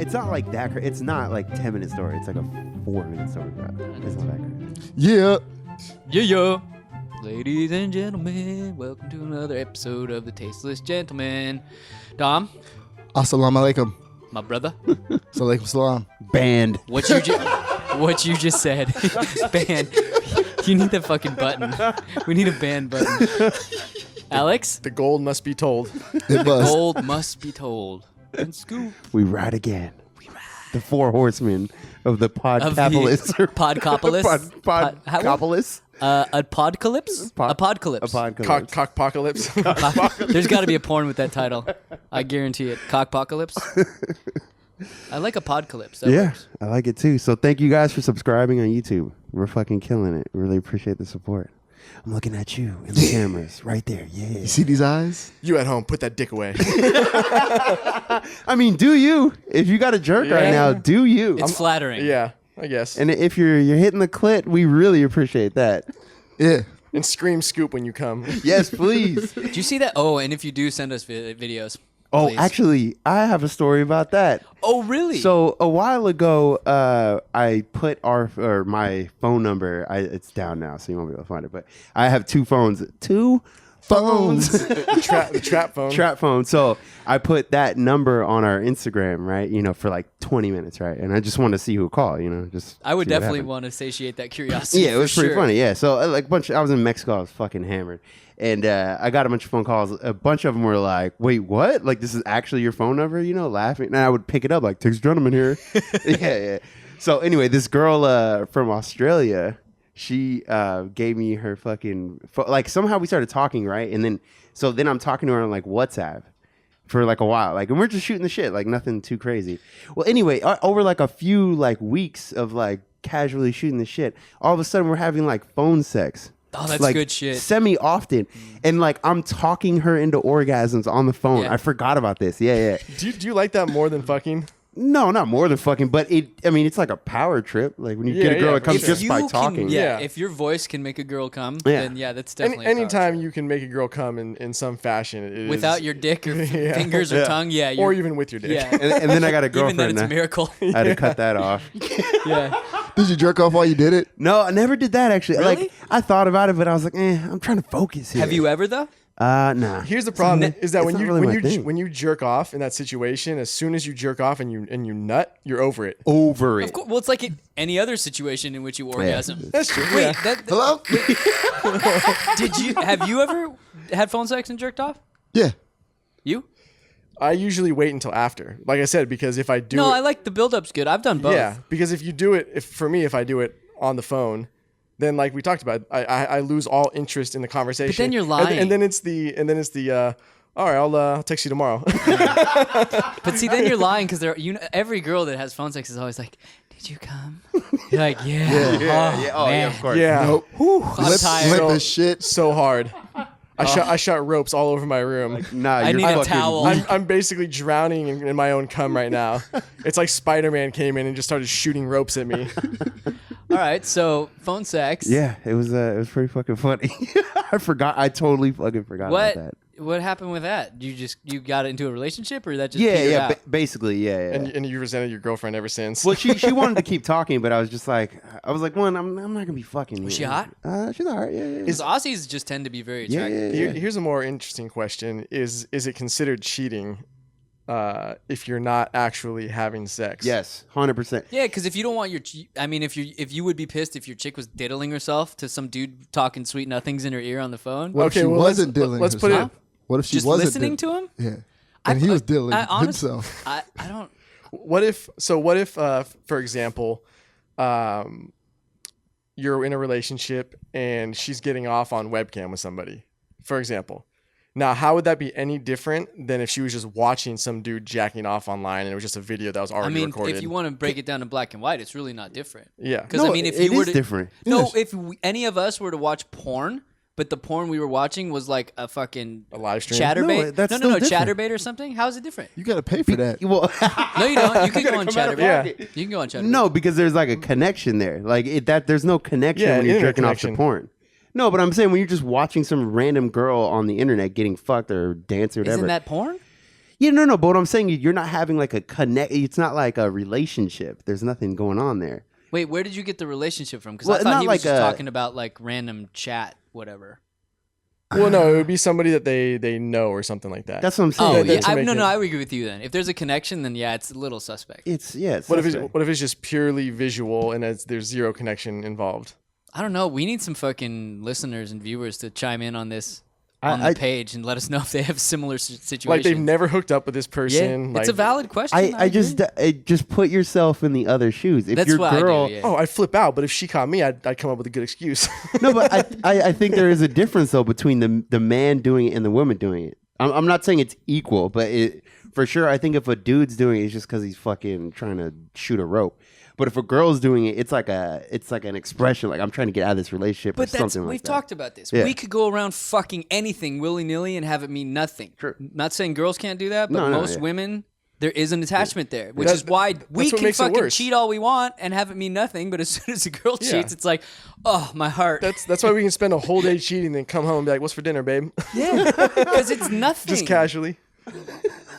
It's not like that. It's not like 10-minute story. It's like a 4-minute story, bro. It's not that crazy. Yeah. Yeah. Ladies and gentlemen, welcome to another episode of the Tasteless Gentlemen. Dom, Assalamu alaikum. my brother, Salaikum salam. Banned. what you just said, ban. You need the fucking button. We need a ban button. Alex, The gold must be told. It was. gold must be told. And scoop. We ride again. We ride. The 4 horsemen of the podcapolis. Podcopolis. Podcapolis. Apocalypse? Apocalypse. Cockpocalypse. There's got to be a porn with that title. I guarantee it. Cockpocalypse. I like Apocalypse. That Yeah, works. I like it too. So thank you guys for subscribing on YouTube. We're fucking killing it. Really appreciate the support. I'm looking at you in the cameras right there. Yeah. You see these eyes? You at home, put that dick away. I mean, do you? If you got a jerk right now, do you? It's flattering. Yeah, I guess. And if you're hitting the clit, we really appreciate that. Yeah. And scream scoop when you come. Yes, please. Do you see that? Oh, and if you do, send us videos. Oh, please. actually, I have a story about that. Oh, really? So a while ago, I put my phone number. It's down now, so you won't be able to find it. But I have 2 phones. 2 phones. the trap phone. Trap phone. So I put that number on our Instagram, right? You know, for like 20 minutes, right? And I just wanted to see who would call. You know, just I would see what definitely happened. want to satiate that curiosity. Yeah, it was for pretty sure. funny. Yeah, so like I was in Mexico. I was fucking hammered, and I got a bunch of phone calls. A bunch of them were like, "Wait, what? Like this is actually your phone number?" You know, laughing. And I would pick it up like, "Tasteless Gentlemen here." yeah. So anyway, this girl from Australia, she gave me her fucking like somehow we started talking, right? And then I'm talking to her on like WhatsApp for like a while, like, and we're just shooting the shit, like nothing too crazy. Well, anyway, over like a few like weeks of like casually shooting the shit, all of a sudden we're having like phone sex. Oh, that's like, good shit. Semi-often. And like I'm talking her into orgasms on the phone. Yeah. I forgot about this. Yeah. Do you like that more than fucking? No, not more than fucking, but it's like a power trip. Like when you get a girl that comes If just you by can- talking. Yeah, Yeah. If your voice can make a girl come, Yeah. then yeah, that's definitely a power Anytime trip. you can make a girl come in some fashion, it is. Without your dick or Yeah. fingers or Yeah. tongue, yeah. Or you're- even with your dick. Yeah. And then I got a Even that girlfriend. it's a miracle. I had to cut that off. Yeah. Did you jerk off while you did it? No, I never did that actually. Really? Like I thought about it, but I was like, I'm trying to focus here. Have you ever though? Nah. Here's the problem: is that it's when not you really my thing. when you jerk off in that situation, as soon as you jerk off and you nut, you're over it. Over it. Of course. Well, it's like any other situation in which you orgasm. That's true. Wait, Yeah. Hello? have you ever had phone sex and jerked off? Yeah. You? I usually wait until after. Like I said, because if I do No, it, I like the build-up's good. I've done both. yeah, because if you do it, if I do it on the phone, then like we talked about, I lose all interest in the conversation. But then you're And- lying. And then it's the all right, I'll text you tomorrow. But see, then you're lying because every girl that has phone sex is always like, "Did you come?" You're like, "Yeah." Yeah. Oh, yeah, man. of course. yeah. Nope. I'm tired. Lip this shit. So hard. I shot ropes all over my room. Nah, I you're need a fucking towel. I'm basically drowning in my own cum right now. It's like Spider-Man came in and just started shooting ropes at me. All right, so phone sex. Yeah, it was pretty fucking funny. I totally fucking forgot What? about that. What happened with that? You got into a relationship, or that just Yeah, petered yeah, out? basically, yeah. And you resented your girlfriend ever since. Well, she wanted to keep talking, but I was just like, one, I'm not gonna be fucking. Was she hot? She's alright. Yeah. Because Aussies just tend to be very Yeah, attractive. yeah. Here's a more interesting question: Is it considered cheating if you're not actually having sex? Yes, 100%. Yeah, because if you don't want if you would be pissed if your chick was diddling herself to some dude talking sweet nothings in her ear on the phone, What if Okay, she well, wasn't dealing let's put it- herself? What if she just wasn't listening to him. Yeah. And he was dealing himself. I don't. What if, for example, you're in a relationship and she's getting off on webcam with somebody, for example. Now, how would that be any different than if she was just watching some dude jacking off online and it was just a video that was I already mean, recorded? if you want to break it down in black and white, it's really not different. Yeah. Because No, I mean, if it you were is to, different. No, Yes. if any of us were to watch porn, but the porn we were watching was like a fucking A live stream? chatterbait. No, that's no, still different. chatterbait or something. How is it different? You got to pay for that. Well, No, you don't. You can go on come out of chatterbait. pocket. You can go on chatterbait. no, because there's like a connection there. Like there's no connection Yeah, when you're internet jerking off to connection. porn. No, but I'm saying when you're just watching some random girl on the internet getting fucked or dance or whatever. Isn't that porn? Yeah, no. But what I'm saying, you're not having like a connect. It's not like a relationship. There's nothing going on there. Wait, where did you get the relationship from? Because Well, I thought not he was like just a- talking about like random chat, whatever. Well, no, it would be somebody that they know or something like that. That's what I'm saying. Oh, that- yeah. that's what makes No, it- I would agree with you then. If there's a connection, then yeah, it's a little suspect. It's What suspect. if it's just purely visual and there's zero connection involved? I don't know. We need some fucking listeners and viewers to chime in on this on the I- page and let us know if they have similar situations. Like they've never hooked up with this Yeah, person. it's a valid question. I just put yourself in the other shoes. If That's your what girl, I do. Yeah. Oh, I'd flip out, but if she caught me, I'd come up with a good excuse. no, but I think there is a difference though between the man doing it and the woman doing it. I'm not saying it's equal, but for sure, I think if a dude's doing it, it's just because he's fucking trying to shoot a rope. But if a girl's doing it, it's like an expression, like I'm trying to get out of this relationship or But something like we've that. talked about this. Yeah. We could go around fucking anything willy-nilly and have it mean nothing. True. Not saying girls can't do that, but No, most yeah. women, there is an attachment there, which That- is why we what can makes it fucking worse. cheat all we want and have it mean nothing. But as soon as a girl Yeah. cheats, it's like, oh, my heart. That's why we can spend a whole day cheating and then come home and be like, "What's for dinner, babe?" Yeah, because it's nothing. Just casually.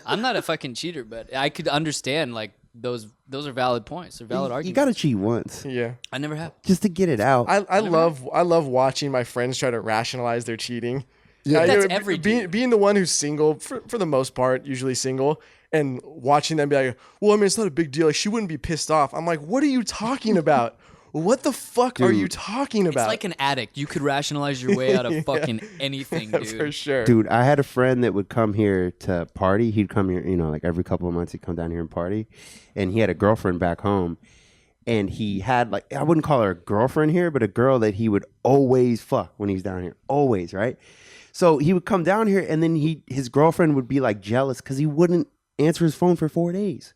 I'm not a fucking cheater, but I could understand like those are valid points. They're valid You arguments. gotta cheat once Yeah. I never have. just to get it out. I love watching my friends try to rationalize their cheating. Yeah. That's you know, every being, dude. being the one who's single for the most part, usually single, and watching them be like, "Well, I mean, it's not a big deal. Like, she wouldn't be pissed off." I'm like, "What are you talking about? What the fuck are you talking It's about?" like an addict. You could rationalize your way out of fucking anything, dude. For sure. Dude, I had a friend that would come here to party. He'd come here, like every couple of months he'd come down here and party. And he had a girlfriend back home. And he had like, I wouldn't call her a girlfriend here, but a girl that he would always fuck when he's down here. Always, right? So he would come down here and then his girlfriend would be like jealous because he wouldn't answer his phone for 4 days.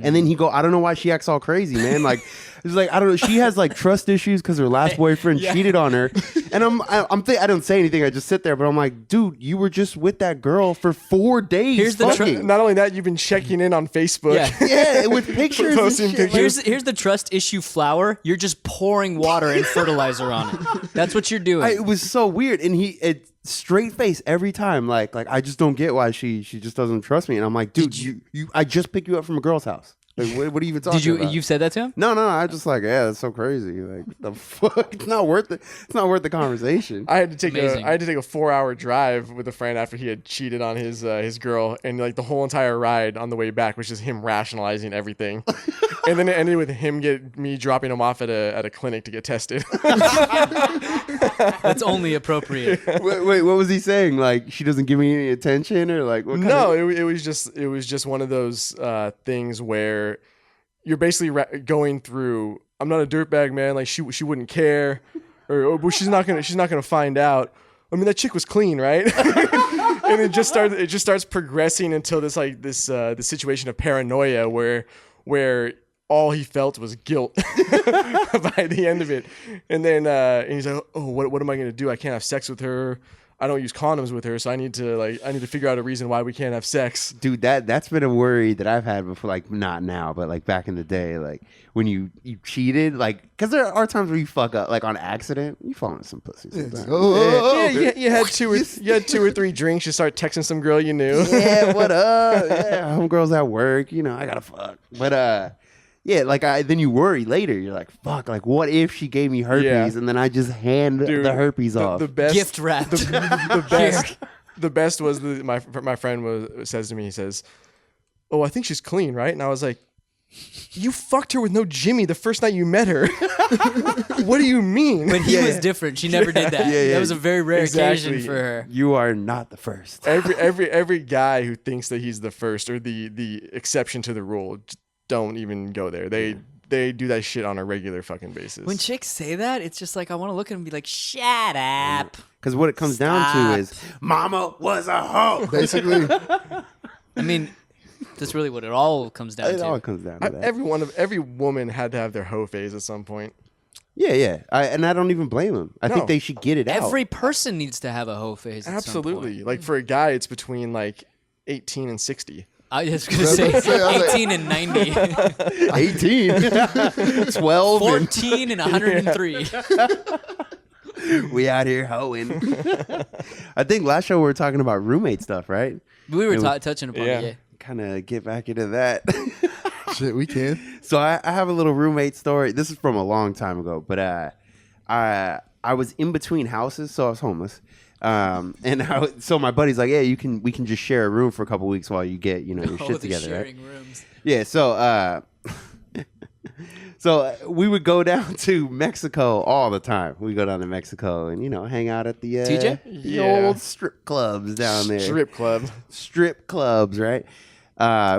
And then he go, I don't know why she acts all crazy, man. Like, it's like, I don't know. She has like trust issues because her last boyfriend cheated on her. And I don't say anything. I just sit there, but I'm like, dude, you were just with that girl for 4 days. Here's the fucking. Not only that, you've been checking in on Facebook. Yeah. Yeah, with pictures. Posting and shit. pictures. Here's the trust issue flower. You're just pouring water and fertilizer on it. That's what you're doing. It was so weird, and straight face every time. Like I just don't get why she just doesn't trust me. And I'm like, dude, I just picked you up from a girl's house. Like, what are you even talking Did you? about? You've said that to him? No. I just like, yeah, that's so crazy. Like, the fuck? It's not worth it. It's not worth the conversation. I had to take Amazing. a 4-hour drive with a friend after he had cheated on his girl, and like the whole entire ride on the way back was just him rationalizing everything, and then it ended with me dropping him off at a clinic to get tested. That's only appropriate. Wait, what was he saying? Like, she doesn't give me any attention, or like, what kind No, of- it was just one of those things where you're basically going through. I'm not a dirtbag, man. Like she wouldn't care, or well, she's not gonna find out. I mean, that chick was clean, right? And it just starts progressing until this situation of paranoia where all he felt was guilt by the end of it. And then and he's like, oh, what am I gonna do? I can't have sex with her. I don't use condoms with her, so I need to figure out a reason why we can't have sex. Dude, that's been a worry that I've had before. Like, not now, but like back in the day, like when you cheated, like, because there are times where you fuck up, like on accident, you fall into some pussy sometimes. You had two or three drinks. You start texting some girl you knew. Yeah, what up? Yeah, homegirl's at work. I gotta fuck. But yeah, like then you worry later. You're like, fuck. Like, what if she gave me herpes Yeah. and then I just hand the herpes off? The best Gift wrapped. The best. The best was my friend says to me. He says, "Oh, I think she's clean, right?" And I was like, "You fucked her with no Jimmy the first night you met her. What do you mean?" But he was different. She never did that. Yeah. That was a very rare occasion Exactly. for her. You are not the first. every guy who thinks that he's the first or the exception to the rule, just don't even go there. They do that shit on a regular fucking basis. When chicks say that, it's just like I want to look at him and be like, "Shut up." Because what it comes down to is, Mama was a hoe. Basically, I mean, that's really what it all comes down It to. all comes down to that. every woman had to have their hoe phase at some point. Yeah. And I don't even blame them. I think No. they should get it out. Every person needs to have a hoe phase. At some Absolutely. point. Like for a guy, it's between like 18 and 60. I was going to say I was like- 18 and 90, 18, 12, 14 and 103. and we out here hoeing. I think last show we were talking about roommate stuff, right? We were touching upon it. Yeah. kind of get back into that. Shit, we can. So I have a little roommate story. This is from a long time ago, but I was in between houses, so I was homeless. So my buddy's like, yeah, we can just share a room for a couple weeks while you get your shit together, sharing right? Rooms. Yeah. So we would go down to Mexico all the time. We go down to Mexico and hang out at the TJ? the old strip clubs down there. Strip clubs, right?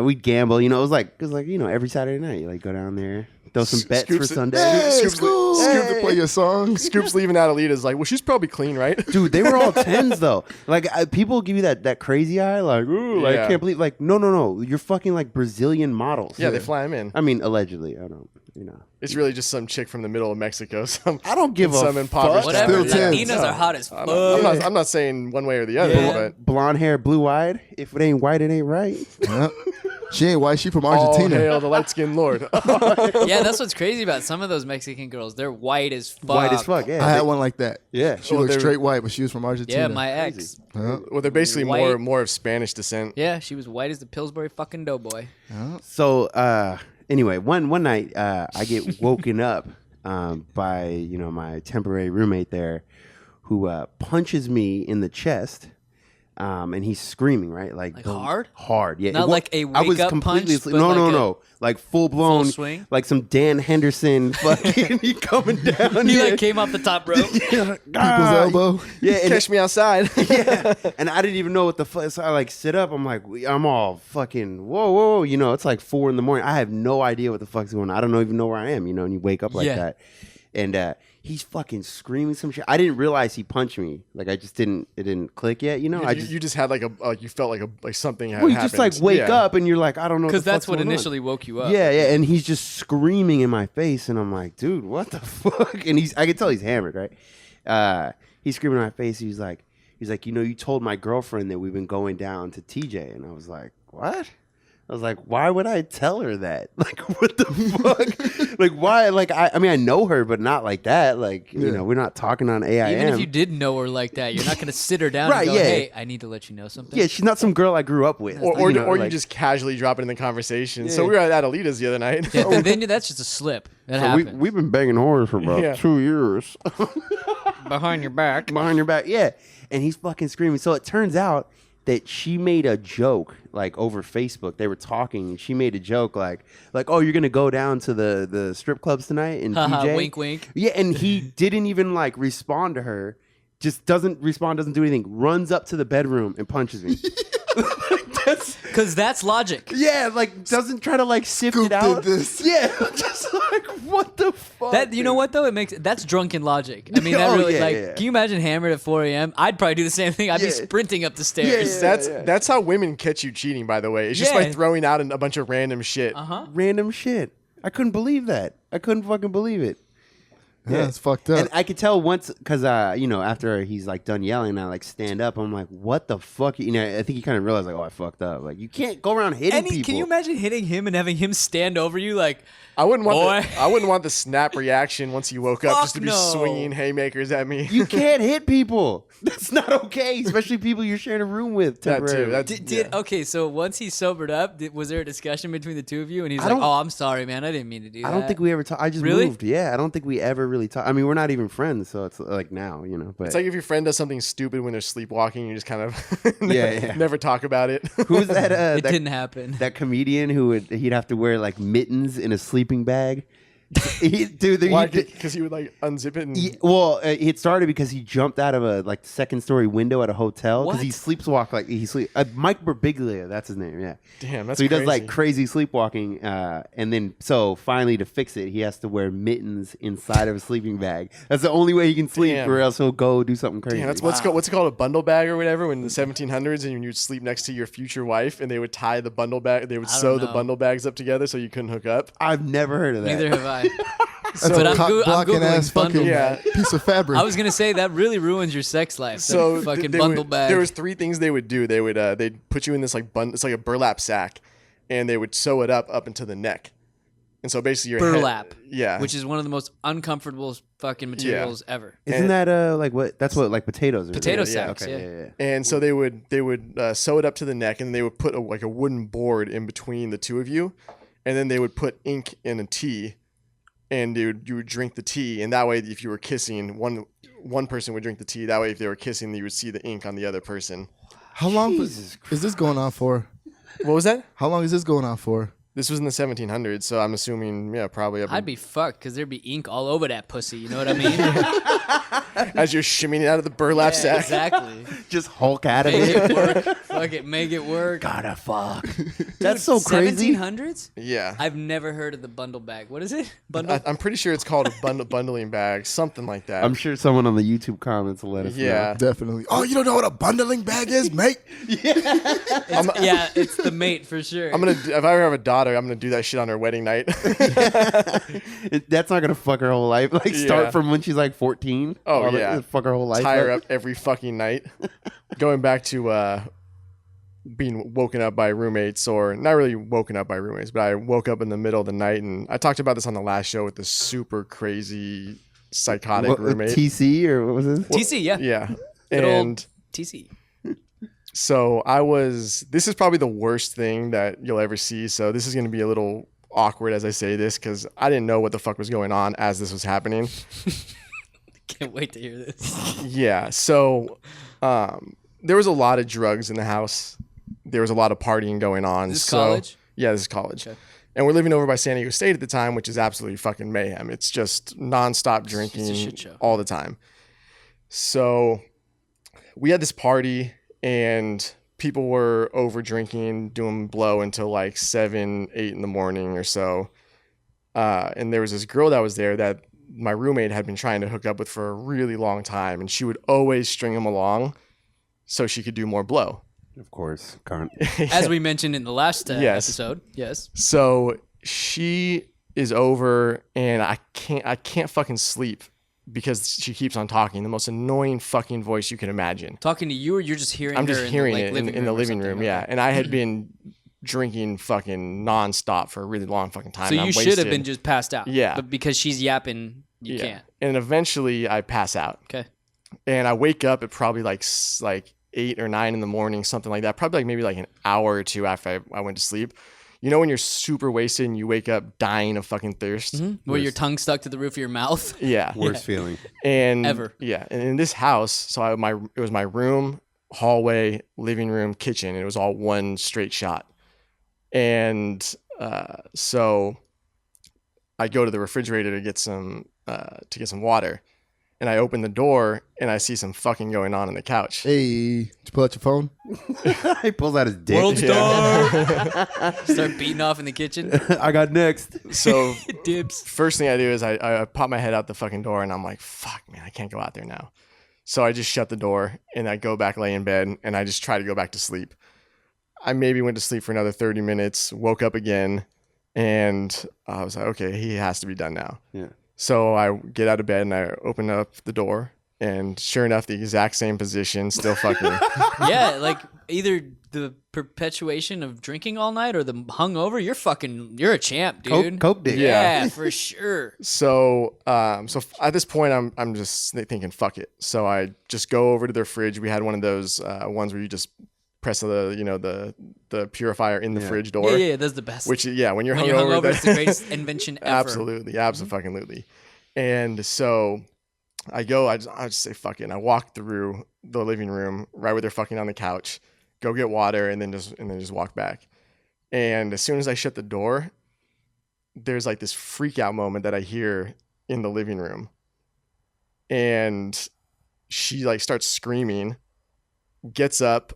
We'd gamble. It was like every Saturday night you go down there, throw some bets for Sunday. Scoop to play your song. Scoop's leaving out Alita's like, well, she's probably clean, right? Dude, they were all 10s though. People give you that crazy eye, ooh, I can't believe. No, you're fucking Brazilian models. Yeah, they fly them in. I mean, allegedly, I don't. It's really just some chick from the middle of Mexico. I don't give some a impoverished fuck. Whatever. Still tens. Latinas are hot as fuck. I'm not saying one way or the other, Yeah. but Blonde hair, blue eyed. If it ain't white, it ain't right. Yeah. She ain't white. She from all Argentina. hail the light-skinned lord. Yeah, that's what's crazy about some of those Mexican girls. They're white as fuck. White as fuck. Yeah. I had one like that. Yeah. She Well, looked they were- straight white, but she was from Argentina. Yeah, my ex. Well, they're basically White. more of Spanish descent. Yeah, she was white as the Pillsbury fucking doughboy. So anyway, one night I get woken up by my temporary roommate there, who punches me in the chest. And he's screaming, right? Like hard? Hard, yeah. Not like a I was wake-up completely punch, but no, like no, a no. Like full blown, full swing? like some Dan Henderson fucking he coming down. He yeah. came off the top rope. People's elbow. Yeah, and Catch me outside. yeah, and I didn't even know what the fuck. So I sit up. I'm like, I'm all fucking whoa. It's like 4 a.m. I have no idea what the fuck's going on. I don't even know where I am. And you wake up like that, and he's fucking screaming some shit. I didn't realize he punched me. It didn't click yet. You just had you felt like something had well, you happened. just wake up and you're like, I don't know. Because that's what what initially woke you up. Yeah, and he's just screaming in my face, and I'm like, dude, what the fuck? And I can tell he's hammered, right? He's screaming in my face. He's like, you told my girlfriend that we've been going down to TJ, and I was like, what? I was like, why would I tell her that? What the fuck? Why? I mean, I know her, but not like that. We're not talking on AIM. Even if you did know her like that, you're not going to sit her down Right, and go, yeah. hey, I need to let you know something. Yeah, she's not some girl I grew up with. Or you just casually drop it in the conversation. So Yeah. we were at Alita's the other night. Yeah, then that's just a slip. That happens. We've been banging whores for about 2 years. Behind your back. Behind your back, yeah. And he's fucking screaming. So it turns out that she made a joke over Facebook. They were talking, and she made a joke like, oh, you're gonna go down to the strip clubs tonight and TJ? Wink, wink. Yeah, and he didn't even respond to her. Just doesn't respond, doesn't do anything. Runs up to the bedroom and punches me. Because that's logic. Yeah, doesn't try to sift Scoop it out. did this. Yeah, just what the fuck? That you know what though? That's drunken logic. I mean, that Oh, really yeah. Can you imagine hammered at 4 a.m.? I'd probably do the same thing. I'd be Yeah. sprinting up the stairs. Yeah. That's how women catch you cheating, by the way. It's just by Yeah. throwing out a bunch of random shit. Random shit. I couldn't believe that. I couldn't fucking believe it. Yeah, it's fucked up. And I could tell once, because after he's done yelling, I stand up. I'm like, what the fuck? I think he kind of realized I fucked up. You can't go around hitting people. Can you imagine hitting him and having him stand over you I wouldn't want Boy. I wouldn't want the snap reaction once you woke up Fuck just to be no. swinging haymakers at me. You can't hit people. That's not okay, especially people you're sharing a room with. That too. temporarily. Okay, so once he sobered up, was there a discussion between the two of you? And he's I like, don't- "Oh, I'm sorry, man. I didn't mean to do that." I don't think we ever talked. I just Really? moved. Yeah, I don't think we ever really talked. I mean, we're not even friends, so it's now, But It's like if your friend does something stupid when they're sleepwalking, you just kind of Yeah. never talk about it. who's that? it that didn't happen. that comedian he'd have to wear mittens in a sleeping bag. Why? Because he would unzip it and It started because he jumped out of a second story window at a hotel because What? he sleepwalked Mike Birbiglia, that's his name. Yeah, damn, that's so he crazy. does crazy sleepwalking, and then finally to fix it, he has to wear mittens inside of a sleeping bag. That's the only way he can sleep, Damn. or else he'll go do something crazy. Damn, that's what's it called, a bundle bag or whatever, when in the 1700s, and you'd sleep next to your future wife, and they would tie the bundle bag, they would I don't sew the know. bundle bags up together so you couldn't hook up. I've never heard of that. Neither have I. That's But a I'm cock blocking Googling ass bundle fucking bag. piece of fabric. I was gonna say that really ruins your sex life. So that fucking they bundle would, bag. There was 3 things they would do. They would they'd put you in this it's like a burlap sack, and they would sew it up into the neck. And so basically your burlap. Yeah. Which is one of the most uncomfortable fucking materials ever. Isn't that like what? That's what like potatoes are. Potato right? sacks, Okay, yeah. And so they would sew it up to the neck, and they would put like a wooden board in between the two of you, and then they would put ink in a tea, and you would drink the tea, and that way if you were kissing, one person would drink the tea. That way if they were kissing, you would see the ink on the other person. How long is this going on for? What was that? How long is this going on for? This was in the 1700s, so I'm assuming, probably up. I'd be fucked because there'd be ink all over that pussy. You know what I mean? as you're shimmying out of the burlap sack. Exactly. Just Hulk out of Make it. it work. Fuck it. Make it work. Gotta fuck. That's so crazy. 1700s? Yeah. I've never heard of the bundle bag. What is it? Bundle? I'm pretty sure it's called a bundling bag, something like that. I'm sure someone on the YouTube comments will let us know. Definitely. Oh, you don't know what a bundling bag is, mate? It's the mate for sure. if I ever have a daughter, I'm gonna do that shit on her wedding night. That's not gonna fuck her whole life. Like start Yeah. from when she's like 14. Oh, yeah. Fuck her whole life. Tie her up every fucking night. Going back to being woken up by roommates, or not really woken up by roommates, but I woke up in the middle of the night, and I talked about this on the last show with this super crazy psychotic roommate. TC or what was it? TC, yeah. Yeah. Good old And TC. so this is probably the worst thing that you'll ever see. So this is going to be a little awkward as I say this, because I didn't know what the fuck was going on as this was happening. Can't wait to hear this. Yeah. So there was a lot of drugs in the house. There was a lot of partying going on. Is this college? Yeah, this is college. Okay. And we're living over by San Diego State at the time, which is absolutely fucking mayhem. It's just nonstop drinking shit show. all the time. So we had this party, and people were over drinking, doing blow until like 7, 8 in the morning or so. And there was this girl that was there that my roommate had been trying to hook up with for a really long time, and she would always string him along so she could do more blow. Of course. As we mentioned in the last Yes. episode. Yes. So she is over, and I can't fucking sleep because she keeps on talking. The most annoying fucking voice you can imagine. Talking to you, or you're just hearing I'm her just in hearing the, it like, in the or living something? room, yeah. Okay. And I had been drinking fucking nonstop for a really long fucking time. So and I'm you should have wasted. been just passed out. Yeah. But because she's yapping, you Yeah. can't. And eventually I pass out. Okay. And I wake up at probably like 8 or 9 in the morning, something like that. Probably like maybe like an hour or two after I went to sleep. You know when you're super wasted and you wake up dying of fucking thirst? Where your tongue stuck to the roof of your mouth. Yeah. Worst feeling. And Ever. Yeah. And in this house, so it was my room, hallway, living room, kitchen, and it was all one straight shot. And so I go to the refrigerator to get some water, and I open the door and I see some fucking going on the couch. Hey, did you pull out your phone? He pulls out his dick. World Yeah. star. Start beating off in the kitchen. I got next. So Dibs. first thing I do is I pop my head out the fucking door, and I'm like, fuck, man, I can't go out there now. So I just shut the door, and I go back, lay in bed, and I just try to go back to sleep. I maybe went to sleep for another 30 minutes, woke up again, and I was like, okay, he has to be done now. Yeah. So I get out of bed and I open up the door, and sure enough, the exact same position, still fucking. Yeah, like either the perpetuation of drinking all night or the hungover. You're a champ, dude. Coke dick. Yeah, for sure. So at this point, I'm just thinking, fuck it. So I just go over to their fridge. We had one of those ones where you just press the purifier in the fridge door. Yeah, that's the best. Which when you're when hungover, you're hungover, it's the greatest invention ever. Absolutely, absolutely. And so I just say fuck it. And I walk through the living room right where they're fucking on the couch, go get water, and then just walk back. And as soon as I shut the door, there's like this freak out moment that I hear in the living room. And she like starts screaming, gets up,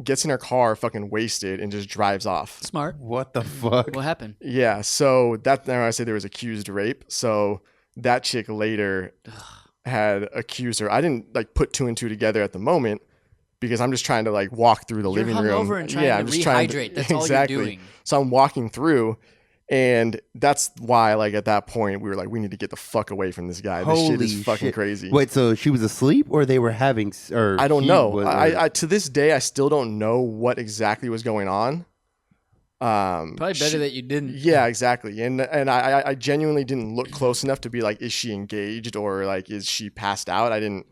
gets in her car fucking wasted, and just drives off. Smart. What the fuck? What happened? Yeah, so now I say there was accused rape. So that chick later had accused her. I didn't like put 2 and 2 together at the moment because I'm just trying to like walk through the You're living room. hungover and trying to I'm just trying to rehydrate. That's all exactly. you're doing. So I'm walking through, and that's why like at that point we were like, we need to get the fuck away from this guy. This shit is fucking crazy. Wait, so she was asleep or they were having or I don't he know. was- I to this day I still don't know what exactly was going on. Probably better that you didn't. Yeah, exactly. And I genuinely didn't look close enough to be like, is she engaged or like, is she passed out? I didn't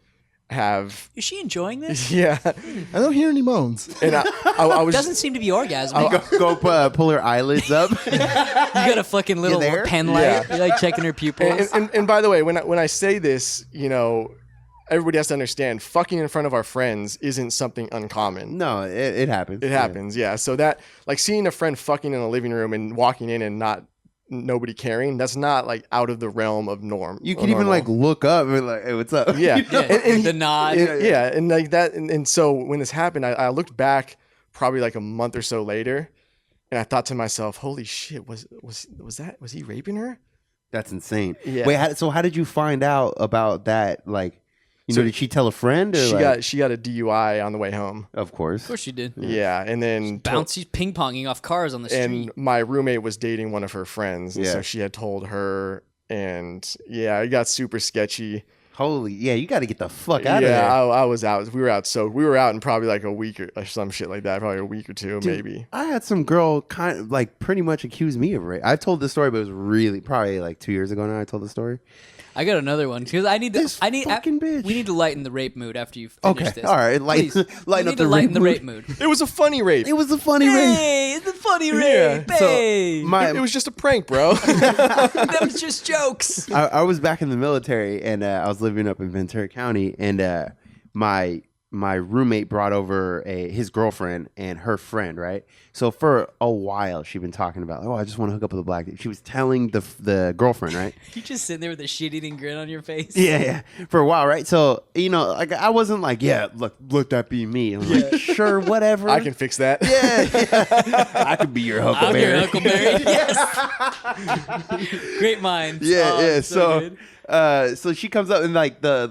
have. Is she enjoying this? Yeah. I don't hear any moans. And I was. Doesn't seem to be orgasming. Go pull her eyelids up. You got a fucking little there? pen light. Yeah. You're like checking her pupils. And by the way, when I say this, you know, everybody has to understand, fucking in front of our friends isn't something uncommon. No, it happens. It happens, yeah. So that, like, seeing a friend fucking in a living room and walking in and nobody caring, that's not like out of the realm of norm. You can even like look up and be like, hey, what's up? Yeah. And the nod. Yeah, and like that, and so when this happened, I looked back probably like a month or so later, and I thought to myself, holy shit, was he raping her? That's insane. Yeah. Wait, so how did you find out about that? Like, you know, did she tell a friend? Or She got a DUI on the way home. Of course. Of course you did. Yeah, and then Bouncy ping-ponging off cars on the street. and my roommate was dating one of her friends, and so she had told her, and yeah, it got super sketchy. Holy, yeah, you got to get the fuck out of there. Yeah, I was out. We were out in probably like a week or some shit like that, probably a week or two, Dude, maybe. I had some girl kind of like pretty much accuse me of rape. I told this story, but it was really probably like 2 years ago now I told the story. I got another one because I need fucking bitch. We need to lighten the rape mood after you finish Okay, this. all right, Please. lighten We up need to the lighten rape the mood. rape mood. It was a funny rape. It was a funny rape. Hey, it's a funny rape. Yeah. Hey, It was just a prank, bro. that was just jokes. I was back in the military and I was living up in Ventura County, and my roommate brought over his girlfriend and her friend, right? So for a while she'd been talking about, I just want to hook up with a black dude. She was telling the girlfriend, right? You just sitting there with a shit-eating grin on your face. Yeah, for a while, right? So, you know, like I wasn't like, yeah, look, that be me. I'm like, sure, whatever. I can fix that. Yeah. I could be your I'm Huckleberry. your Huckleberry. Yes. Great minds. Yeah, Oh, yeah. so good. So she comes up and like the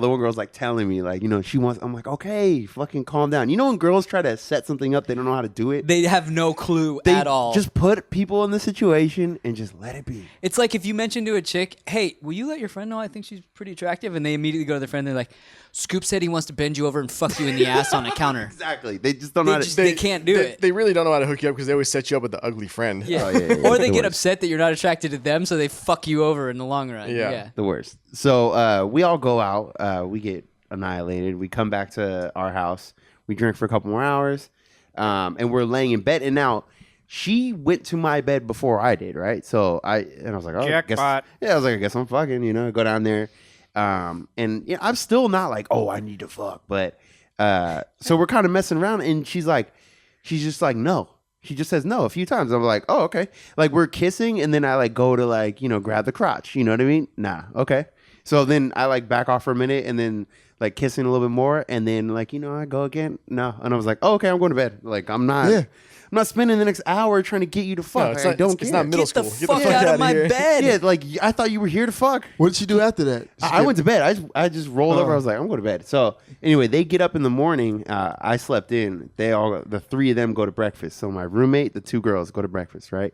one girl's like telling me like, you know, she wants. I'm like, okay, fucking calm down. You know when girls try to set something up, they don't know how to do it. They have no clue They at all. just put people in the situation and just let it be. It's like if you mention to a chick, hey, will you let your friend know I think she's pretty attractive? And they immediately go to their friend and they're like, Scoop said he wants to bend you over and fuck you in the ass on a counter. Exactly. They just don't know how to. They can't do it. They really don't know how to hook you up because they always set you up with the ugly friend. Yeah. Oh, yeah, Or they the get worst. upset that you're not attracted to them, so they fuck you over in the long run. Yeah. The worst. So we all go out. We get annihilated. We come back to our house. We drink for a couple more hours, and we're laying in bed. And now she went to my bed before I did, right? So I was like, oh, Jackpot. I guess I'm fucking. You know, go down there, and you know, I'm still not like, oh, I need to fuck, but so we're kind of messing around, and she's just like, no. She just says no a few times. I'm like, oh, okay. Like we're kissing, and then I like go to like, you know, grab the crotch. You know what I mean? Nah, okay. So then I like back off for a minute, and then like kissing a little bit more, and then like, you know, I go again. No, and I was like, oh, okay, I'm going to bed. Like I'm not spending the next hour trying to get you to fuck. No, it's I not- don't it's care. not middle Get the school. fuck out of my here. bed. Yeah, like I thought you were here to fuck. What did she do after that? I went to bed. I just rolled over. I was like, I'm going to bed. So anyway, they get up in the morning. I slept in. The three of them go to breakfast. So my roommate, the two girls go to breakfast, right?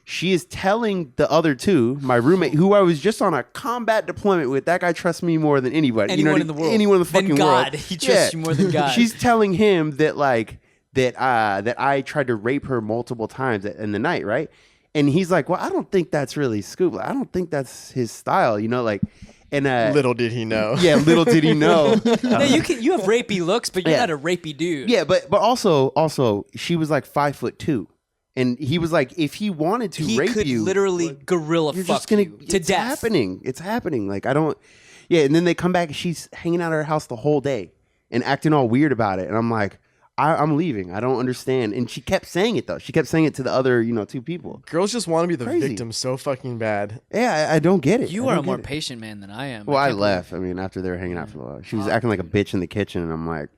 She is telling the other two, my roommate, who I was just on a combat deployment with. That guy trusts me more than anybody. Anyone in the world. Anyone in the fucking Than God. world. He trusts you more than God. She's telling him that like that I tried to rape her multiple times in the night, right? And he's like, well, I don't think that's really Scoop. I don't think that's his style, you know, like. And Little did he know. yeah, little did he know. No, you have rapey looks, but you're Yeah. not a rapey dude. Yeah, but also she was like 5'2", and he was like, if he wanted to He rape could you, literally gorilla you're fuck just gonna you to it's death. It's happening. Like I don't. Yeah, and then they come back and she's hanging out at her house the whole day and acting all weird about it, and I'm like, I'm leaving. I don't understand. And she kept saying it though. She kept saying it to the other, you know, two people. Girls just want to be the Crazy. victim so fucking bad. Yeah, I don't get it. You I are don't a more get it. patient man than I am. Well, I can't left. I mean, after they were hanging out for a while, she was acting like a bitch in the kitchen, and I'm like,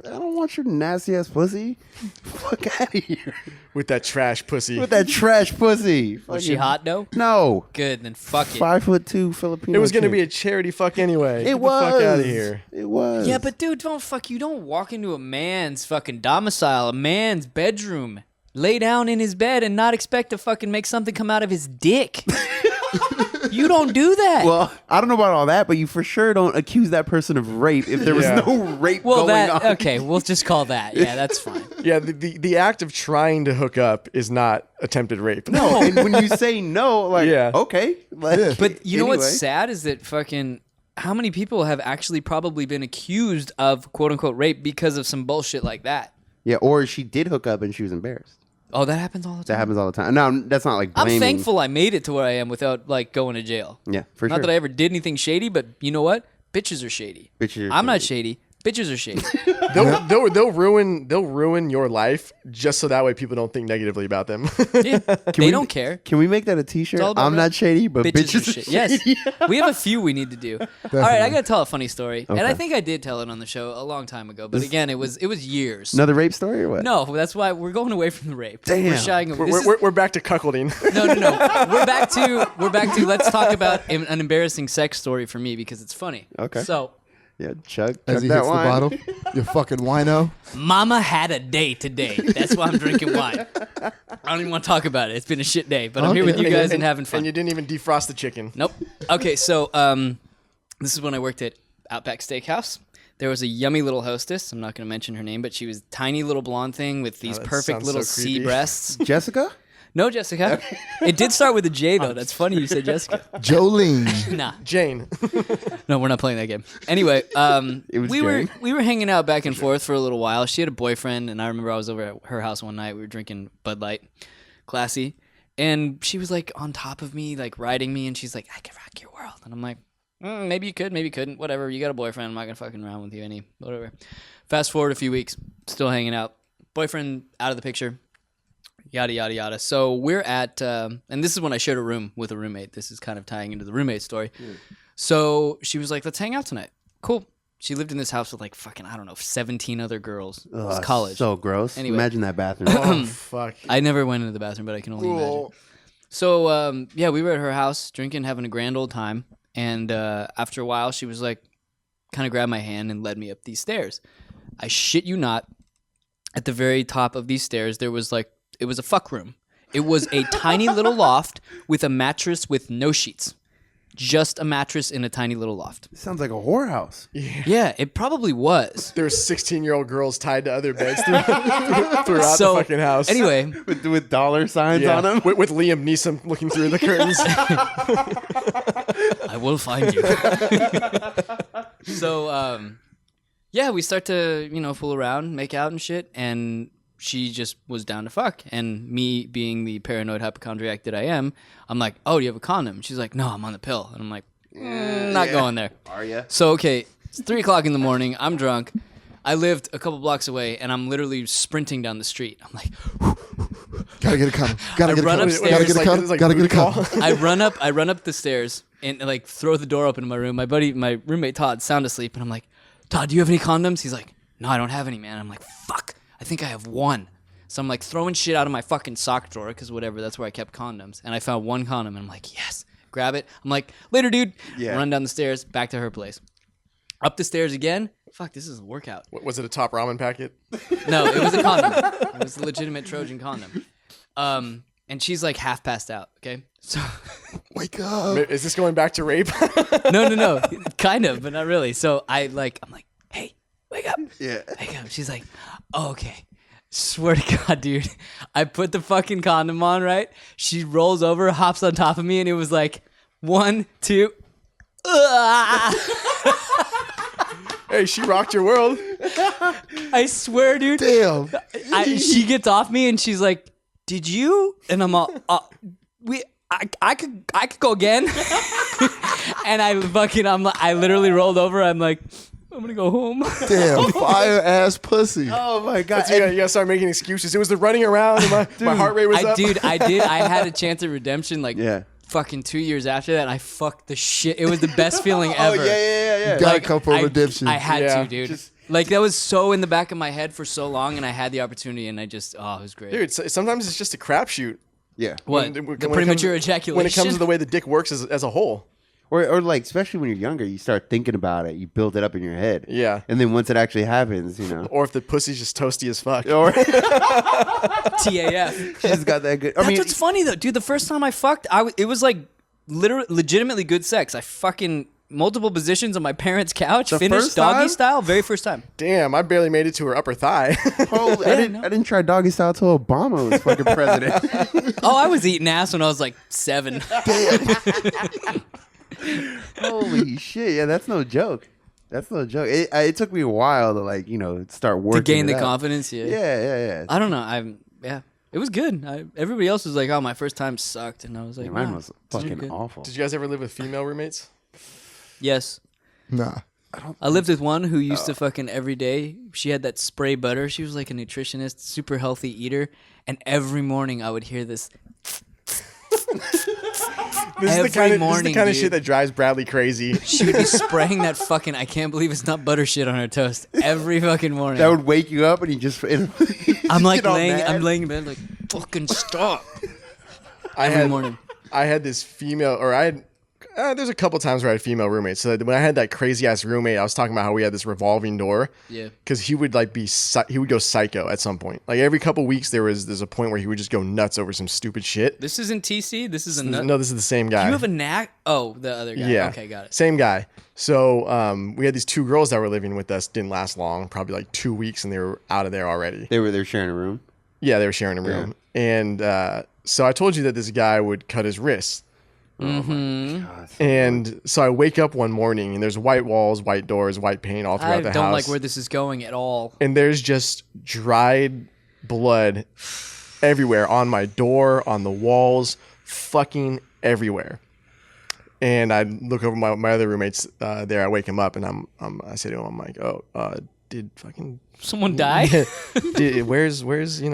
I don't want your nasty ass pussy. Fuck out of here With that trash pussy. with that trash pussy. believe- Was she hot though? No. Good, then fuck it. 5'2" Filipino. It was going to chick. be a charity fuck anyway. It Get was. the fuck out of here. It was. Yeah, but dude, don't walk into a man's fucking domicile, a man's bedroom, lay down in his bed and not expect to fucking make something come out of his dick. You don't do that. Well, I don't know about all that, but you for sure don't accuse that person of rape if there was Yeah. no rape Well, going on. okay, we'll just call that. Yeah, that's fine. Yeah, the act of trying to hook up is not attempted rape. No, and when you say no, like, Yeah. okay. Like, But you know what's anyway. sad is that fucking how many people have actually probably been accused of quote unquote rape because of some bullshit like that? Yeah, or she did hook up and she was embarrassed. Oh, that happens all the That time. happens all the time. No, that's not like blaming. I'm thankful I made it to where I am without like going to jail. Yeah, for Not sure. that I ever did anything shady, but you know what? Bitches are shady. Bitches are I'm not shady. Bitches are shady. They'll ruin your life just so that way people don't think negatively about them. Yeah, they don't care. Can we make that a T-shirt? It's all about I'm not shady, but bitches, are shady. Yes, we have a few we need to do. All right, I gotta tell a funny story, and I think I did tell it on the show a long time ago. But again, it was years. Another rape story or what? No, that's why we're going away from the rape. Damn. We're shying away. This is- we're back to cuckolding. No. We're back to. Let's talk about an embarrassing sex story for me because it's funny. Okay. So, Yeah, chug As he that hits wine. the bottle, you fucking wino. Mama had a day today. That's why I'm drinking wine. I don't even want to talk about it. It's been a shit day, but I'm here with you guys and having fun. And you didn't even defrost the chicken. Nope. Okay, so this is when I worked at Outback Steakhouse. There was a yummy little hostess. I'm not going to mention her name, but she was a tiny little blonde thing with these that perfect sounds little so C creepy. breasts. Jessica? No, Jessica. It did start with a J, though. That's funny you said Jessica. Jolene. Nah. Jane. No, we're not playing that game. Anyway, It was we Jane. were hanging out back and forth for a little while. She had a boyfriend, and I remember I was over at her house one night. We were drinking Bud Light, classy, and she was like on top of me, like riding me, and she's like, "I could rock your world," and I'm like, "Maybe you could, maybe you couldn't. Whatever. You got a boyfriend. I'm not gonna fucking around with you any. Whatever." Fast forward a few weeks, still hanging out. Boyfriend out of the picture. Yada, yada, yada. So we're at, and this is when I shared a room with a roommate. This is kind of tying into the roommate story. So she was like, let's hang out tonight. Cool. She lived in this house with like fucking, I don't know, 17 other girls. It was Ugh, college. So gross. Anyway. Imagine that bathroom. Oh, fuck. I never went into the bathroom, but I can only imagine. So, yeah, we were at her house drinking, having a grand old time. And after a while, she was like, kind of grabbed my hand and led me up these stairs. I shit you not. At the very top of these stairs, there was like, it was a fuck room. It was a tiny little loft with a mattress with no sheets. Just a mattress in a tiny little loft. Sounds like a whorehouse. Yeah, it probably was. There's 16-year-old girls tied to other beds throughout So, the fucking house. Anyway, With dollar signs on them. With Liam Neeson looking through the curtains. I will find you. So, yeah, we start to, fool around, make out and shit, and she just was down to fuck. And me being the paranoid hypochondriac that I am, I'm like, oh, do you have a condom? She's like, no, I'm on the pill. And I'm like, not going there. Are you? So, okay, it's 3 o'clock in the morning. I'm drunk. I lived a couple blocks away, and I'm literally sprinting down the street. I'm like, Gotta get a condom. Gotta get a run condom. upstairs. Gotta get a It's condom. like Gotta get a booty call. condom. I run up the stairs and like throw the door open to my room. My roommate Todd, sound asleep, and I'm like, Todd, do you have any condoms? He's like, no, I don't have any, man. I'm like, fuck, I think I have one. So I'm like throwing shit out of my fucking sock drawer because whatever, that's where I kept condoms. And I found one condom, and I'm like, yes, grab it. I'm like, later, dude. Yeah. Run down the stairs, back to her place. Up the stairs again. Fuck, this is a workout. Was it a top ramen packet? No, it was a condom. It was a legitimate Trojan condom. And she's like half passed out. Okay, so Wake up. Is this going back to rape? no, kind of, but not really. So I'm like, hey, wake up. Yeah. Wake up. She's like, oh, okay. Swear to God, dude. I put the fucking condom on, right? She rolls over, hops on top of me, and it was like 1, 2. Hey, she rocked your world. I swear, dude. Damn. She gets off me and she's like, "Did you?" And I'm all, I could go again. And I literally rolled over. I'm like, I'm gonna go home. Damn. Fire ass pussy. Oh my god. So you gotta start making excuses. It was the running around and my heart rate was up. I had a chance at redemption like fucking 2 years after that. And I fucked the shit. It was the best feeling ever. Oh yeah. Gotta come for redemption. I had Yeah. to, dude. Like that was so in the back of my head for so long, and I had the opportunity, and I just, it was great. Dude, sometimes it's just a crapshoot. Yeah. What? When it The comes- premature ejaculation? When it comes to the way the dick works as a whole. Or like, especially when you're younger, you start thinking about it. You build it up in your head. Yeah. And then once it actually happens, Or if the pussy's just toasty as fuck. Or TAF. she's got that good. That's what's funny though, dude. The first time I fucked, it was like legitimately good sex. I fucking multiple positions on my parents' couch, The finished first doggy time? style, very first time. Damn, I barely made it to her upper thigh. Holy, I didn't try doggy style till Obama was fucking president. Oh, I was eating ass when I was like 7. Holy shit! Yeah, that's no joke. That's no joke. It took me a while to like start working To gain the out. confidence, yeah. Yeah. I don't know. It was good. Everybody else was like, "Oh, my first time sucked," and I was like, Yeah, mine "Nah, was these are fucking good." awful. Did you guys ever live with female roommates? Yes, Nah. I lived with one who used to fucking every day. She had that spray butter. She was like a nutritionist, super healthy eater, and every morning I would hear this. This Every is the kind of morning, of dude. shit that drives Bradley crazy. She would be spraying that fucking. I can't believe it's not butter shit on her toast every fucking morning. That would wake you up and you just. I'm like get all laying. mad. I'm laying in bed like fucking stop. I Every had morning. I had this female, or I had. There's a couple times where I had female roommates. So when I had that crazy ass roommate, I was talking about how we had this revolving door. Yeah. Because he would like he would go psycho at some point. Like every couple weeks, there's a point where he would just go nuts over some stupid shit. This isn't TC. This is a nut. No, this is the same guy. You have a knack. Oh, the other guy. Yeah. Okay, got it. Same guy. So we had these 2 girls that were living with us. Didn't last long. Probably like 2 weeks, and they were out of there already. They were sharing a room. Yeah, they were sharing a room. And so I told you that this guy would cut his wrists. God. And so I wake up one morning and there's white walls, white doors, white paint all throughout I the don't house. like where this is going at all. And there's just dried blood everywhere on my door, on the walls, fucking everywhere. And I look over my other roommates there. I wake him up and I say to him, I'm like, oh, did fucking Someone die? where's Where's Crazy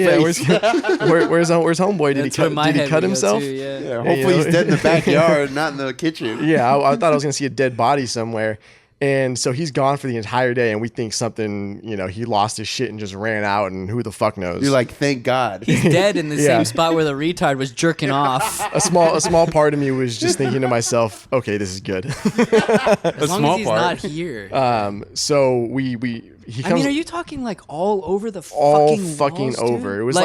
yeah, Face? where's homeboy? Did That's where my he head cut would go himself? too, yeah. Yeah, hopefully he's dead in the backyard, not in the kitchen. Yeah, I thought I was gonna see a dead body somewhere. And so he's gone for the entire day, and we think something, he lost his shit and just ran out, and who the fuck knows? You're like, thank God. He's dead in the Yeah. same spot where the retard was jerking off. a small part of me was just thinking to myself, okay, this is good. As long small as he's part. not here. So he comes are you talking like all over the all fucking fucking walls, over. dude? It was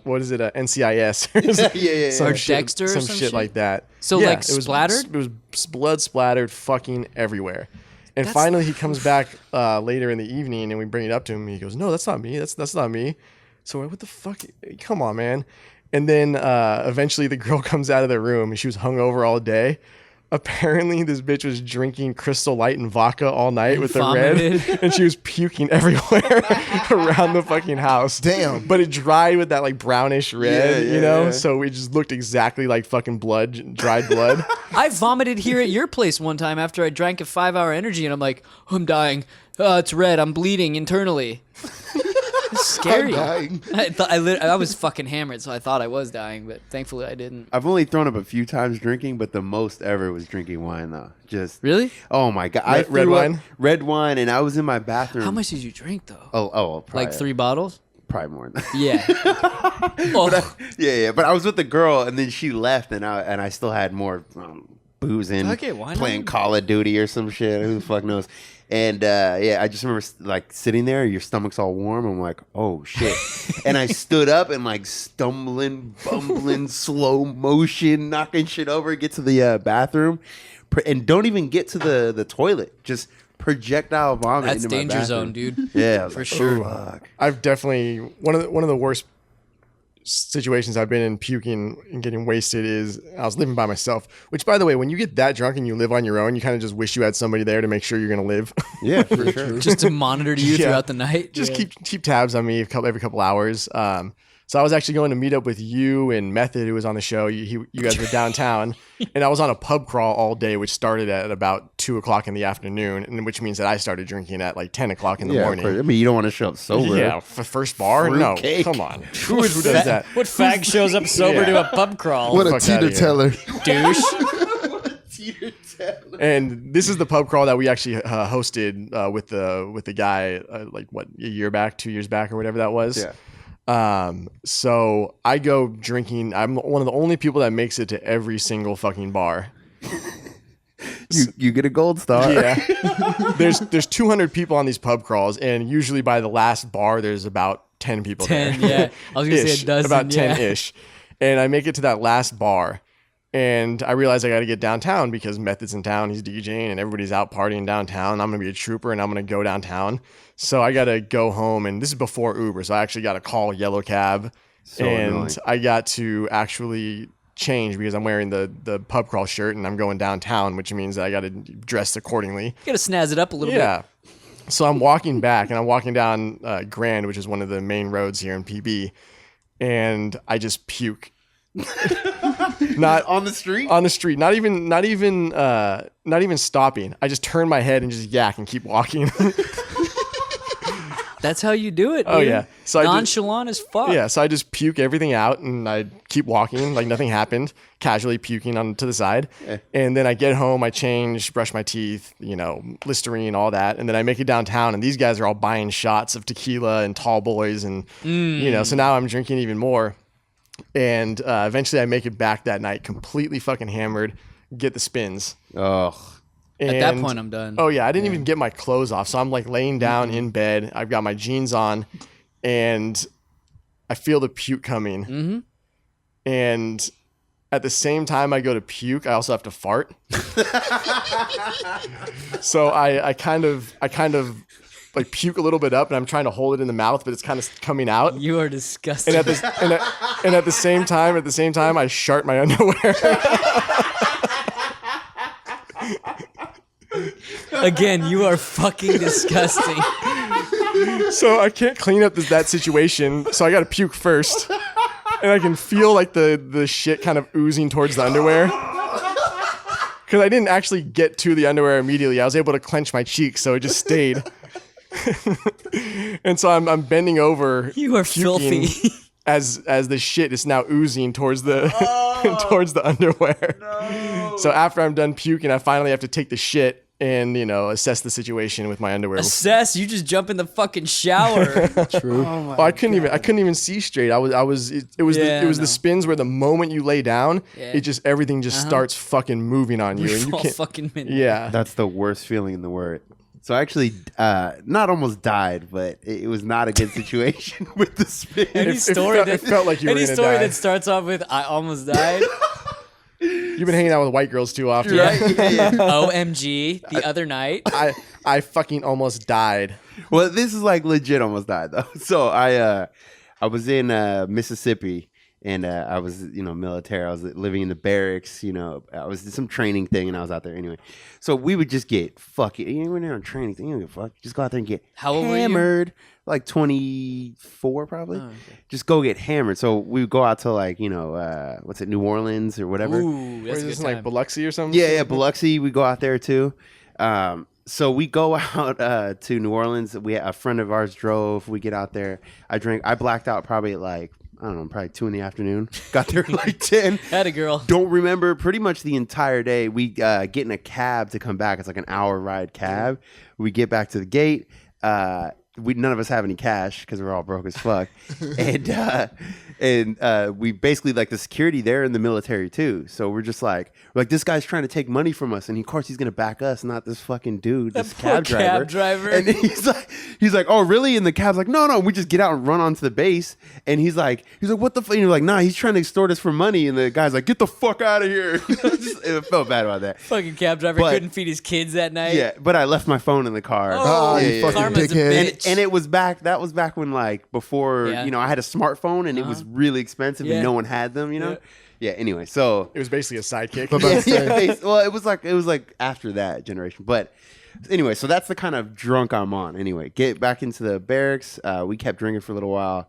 what is it? NCIS. yeah. Some Or shit, Dexter or some some shit shit? like that. So, Yeah, like, it was splattered? It was blood splattered, fucking everywhere. And That's- finally, he comes back later in the evening, and we bring it up to him. And he goes, "No, that's not me. That's not me." So we're like, what the fuck? Come on, man. And then eventually, the girl comes out of the room, and she was hungover all day. Apparently, this bitch was drinking Crystal Light and vodka all night with the vomited. red, and she was puking everywhere around the fucking house. Damn. But it dried with that like brownish red, Yeah. So it just looked exactly like fucking blood, dried blood. I vomited here at your place one time after I drank a 5-hour energy, and I'm like, I'm dying. It's red. I'm bleeding internally. It's scary. dying. I was fucking hammered, so I thought I was dying, but thankfully I didn't. I've only thrown up a few times drinking, but the most ever was drinking wine, though. Just Really? Oh my God! Red wine? Red wine, and I was in my bathroom. How much did you drink though? Oh, probably, Like 3 bottles? probably more than that. Yeah. Oh, Yeah. But I was with the girl, and then she left, and I still had more boozing, Okay, why not? playing Call of Duty or some shit. Who the fuck knows? And I just remember like sitting there, your stomach's all warm. I'm like, oh shit! And I stood up and like stumbling, bumbling, slow motion, knocking shit over, get to the bathroom, and don't even get to the toilet. Just projectile vomit. that's into my danger bathroom. zone, dude. Yeah, I was For like, sure. oh, fuck. I've definitely one of the worst situations I've been in puking and getting wasted is I was living by myself. Which, by the way, when you get that drunk and you live on your own, you kind of just wish you had somebody there to make sure you're gonna live. Yeah, for sure. Just to monitor you Yeah. throughout the night. Just keep tabs on me every couple hours. So I was actually going to meet up with you and Method, who was on the show. You guys were downtown, and I was on a pub crawl all day, which started at about 2:00 in the afternoon, and which means that I started drinking at like 10:00 in the Yeah, of morning. course. I mean, you don't want to show up sober. Yeah, first bar? No, Fruitcake. come on. Who does that? What fag shows up sober Yeah. to a pub crawl? What a Fuck outta teeter teller. douche. And this is the pub crawl that we actually hosted with the guy like what, a year back, 2 years back, or whatever that was. Yeah. So I go drinking. I'm one of the only people that makes it to every single fucking bar. You get a gold star. Yeah. there's 200 people on these pub crawls, and usually by the last bar there's about 10 people 10, there. yeah. I was gonna say a Ish, dozen. about 10 yeah. ish. And I make it to that last bar, And I realized I got to get downtown because Method's in town. He's DJing and everybody's out partying downtown. I'm going to be a trooper and I'm going to go downtown. So I got to go home. And this is before Uber. So I actually got to call Yellow Cab. So and annoying. I got to actually change because I'm wearing the pub crawl shirt and I'm going downtown, which means that I got to dress accordingly. You gotta snazz it up a little bit. Yeah. So I'm walking back and I'm walking down Grand, which is one of the main roads here in PB. And I just puke. Not on the street. On the street, not even stopping. I just turn my head and just yak and keep walking. That's how you do it, dude. Oh yeah, so nonchalant as fuck. Yeah, so I just puke everything out and I keep walking like nothing happened, casually puking on to the side. Yeah. And then I get home, I change, brush my teeth, Listerine, all that, and then I make it downtown. And these guys are all buying shots of tequila and tall boys, and so now I'm drinking even more. And eventually I make it back that night completely fucking hammered, get the spins. Oh, at that point, I'm done. Oh, yeah. I didn't even get my clothes off. So I'm like laying down in bed. I've got my jeans on and I feel the puke coming. Mm-hmm. And at the same time I go to puke, I also have to fart. So I kind of like puke a little bit up and I'm trying to hold it in the mouth, but it's kind of coming out. You are disgusting. And at the same time, I shart my underwear. Again, you are fucking disgusting. So I can't clean up that situation. So I got to puke first, and I can feel like the shit kind of oozing towards the underwear. Because I didn't actually get to the underwear immediately. I was able to clench my cheeks, so it just stayed. And so I'm bending over. You are puking filthy. As the shit is now oozing towards the towards the underwear. No. So after I'm done puking, I finally have to take the shit and assess the situation with my underwear. Assess? You just jump in the fucking shower. True. Oh I couldn't even see straight. It was the spins where the moment you lay down, everything just starts fucking moving on you, and you can't fucking minute. Yeah. that's the worst feeling in the world. So I actually not almost died, but it was not a good situation with the spin. Any story it felt like you were any gonna story die. that starts off with "I almost died." You've been hanging out with white girls too often. Right? Yeah. OMG, the other night. I fucking almost died. Well, this is like legit almost died though. So I was in Mississippi and I was military. I was living in the barracks. I was did some training thing and I was out there anyway. So we would just get fucking. When you're on training thing, you don't give a fuck. Just go out there and get How old were you? hammered. Like 24 probably. Oh, okay. Just go get hammered. So we would go out to like what's it, New Orleans or whatever. Ooh, Where that's is a this good in, time. like Biloxi or something? Yeah, Biloxi. We go out there too. So we go out to New Orleans. A friend of ours drove. We get out there. I blacked out probably at like, I don't know, probably 2 PM. Got there at like 10. Had a girl. Don't remember pretty much the entire day. We get in a cab to come back. It's like an hour ride cab. We get back to the gate. None of us have any cash because we're all broke as fuck. And we basically like the security there in the military too. So we're like this guy's trying to take money from us, and of course he's gonna back us, not this fucking dude, this poor cab driver. And he's like, oh really? And the cab's like, no. We just get out and run onto the base, and he's like, what the fuck? And you're like, nah, he's trying to extort us for money, and the guy's like, get the fuck out of here. It felt bad about that. Fucking cab driver couldn't feed his kids that night. Yeah, but I left my phone in the car. Oh, you fucking karma's a dickhead. bitch. And it was back. That was back when, like, before I had a smartphone and it was really expensive and no one had them. Yeah. Anyway, so It was basically a sidekick. well, it was like after that generation. But anyway, so that's the kind of drunk I'm on. Anyway, get back into the barracks. We kept drinking for a little while,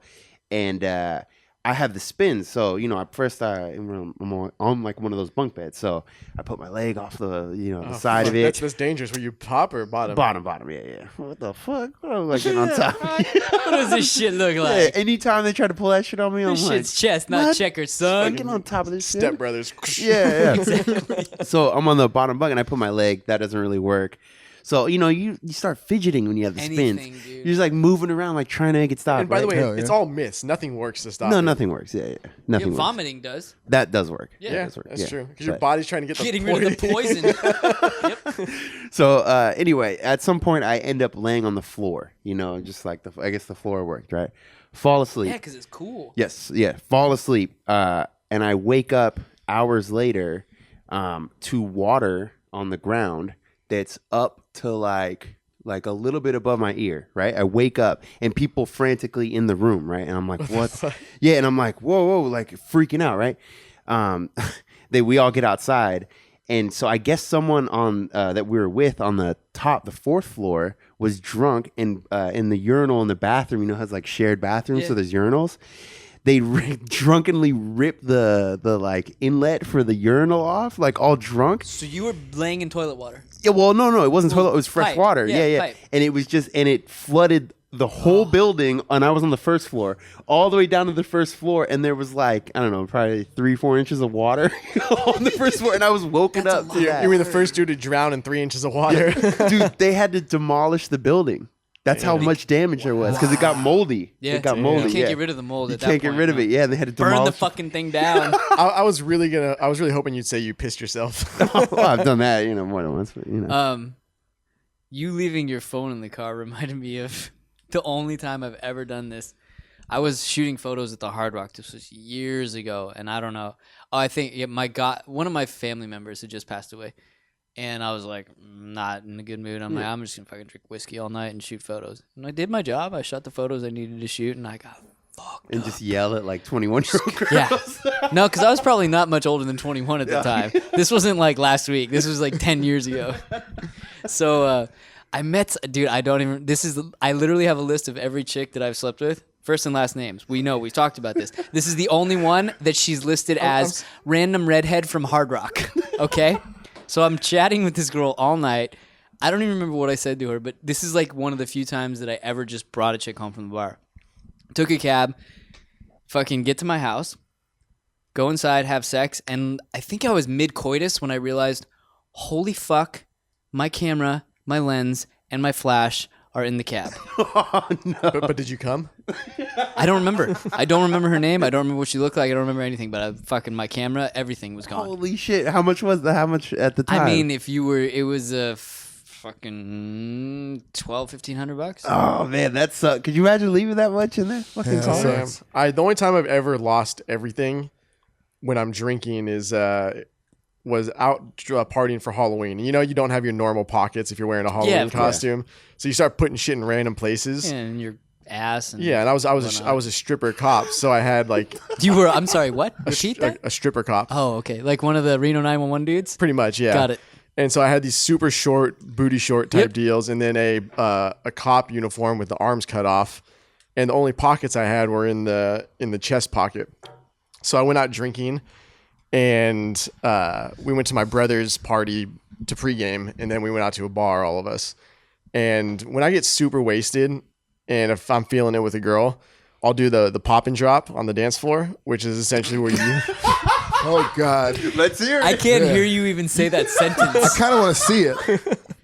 and I have the spins. So at first I'm on like one of those bunk beds. So I put my leg off the side of it. That's dangerous. Were you top or bottom? Bottom, yeah. What the fuck? What am I getting on top? What does this shit look like? Yeah, anytime they try to pull that shit on me, I'm This like, shit's chest, not what? checkers, son. fucking on top of this shit. Step brothers. Yeah. So I'm on the bottom bunk and I put my leg. That doesn't really work. So you start fidgeting when you have the Anything, spins. dude. You're just like moving around, like trying to make it stop. And by the right? way, Hell, it's yeah. all myths. Nothing works to stop no, it. nothing works. Yeah, nothing works. Vomiting does. That does work. Yeah. Yeah, That does work. that's Yeah. true. Because your But- body's trying to get the Getting rid of the poison. So anyway, at some point I end up laying on the floor. Just like I guess the floor worked, right? Fall asleep. Yeah, because it's cool. Yes, yeah. Fall asleep, and I wake up hours later to water on the ground that's up to like a little bit above my ear, right? I wake up and people frantically in the room, right? And I'm like, what? Yeah, and I'm like, whoa, like freaking out, right? We all get outside. And so I guess someone on that we were with on the fourth floor was drunk and in the urinal in the bathroom, has like shared bathrooms, so there's urinals. They drunkenly ripped the like inlet for the urinal off, like all drunk. So you were laying in toilet water? Yeah, well, no, it wasn't toilet. It was fresh pipe. water. Yeah. Pipe. And it was and it flooded the whole building, and I was on the first floor, all the way down to the first floor, and there was like, I don't know, probably 3-4 inches of water on the first floor, and I was woken up to that. You were the first dude to drown in 3 inches of water. Dude, they had to demolish the building. That's how much damage there was, because it got moldy. Yeah, it got moldy. You can't get rid of the mold at that You point. can't get rid of it. Yeah, they had to Burn demolish the fucking thing down. I was really hoping you'd say you pissed yourself. Well, I've done that, more than once, but You leaving your phone in the car reminded me of the only time I've ever done this. I was shooting photos at the Hard Rock. This was years ago, and I don't know. Oh, I think one of my family members had just passed away, and I was like, not in a good mood. I'm like, I'm just gonna fucking drink whiskey all night and shoot photos. And I did my job. I shot the photos I needed to shoot, and I got fucked and up. just yell at like 21-year-old girls. Yeah. No, because I was probably not much older than 21 at the time. This wasn't like last week. This was like 10 years ago. So I met, dude, I literally have a list of every chick that I've slept with. First and last names. We know. We've talked about this. This is the only one that she's listed as random redhead from Hard Rock. Okay? So I'm chatting with this girl all night. I don't even remember what I said to her, but this is like one of the few times that I ever just brought a chick home from the bar. Took a cab, fucking get to my house, go inside, have sex, and I think I was mid-coitus when I realized, holy fuck, my camera, my lens, and my flash are in the cab. Oh, no. But did you come? I don't remember. I don't remember her name. I don't remember what she looked like. I don't remember anything, but my camera, everything was gone. Holy shit. How much at the time? I mean, it was a fucking $1,200-$1,500. Oh man, that sucks. Could you imagine leaving that much in there? Fucking car? The only time I've ever lost everything when I'm drinking was out partying for Halloween. You don't have your normal pockets if you're wearing a Halloween costume, so you start putting shit in random places. Yeah, and your ass. And I was a stripper cop, so I had like I'm sorry, what? Repeat that? A stripper cop. Oh, okay, like one of the Reno 911 dudes. Pretty much, yeah. Got it. And so I had these super short, booty short type deals, and then a cop uniform with the arms cut off, and the only pockets I had were in the chest pocket. So I went out drinking, and we went to my brother's party to pregame, and then we went out to a bar, all of us. And when I get super wasted, and if I'm feeling it with a girl, I'll do the pop and drop on the dance floor, which is essentially where you... Oh, God. Let's hear it. I can't hear you even say that sentence. I kind of want to see it.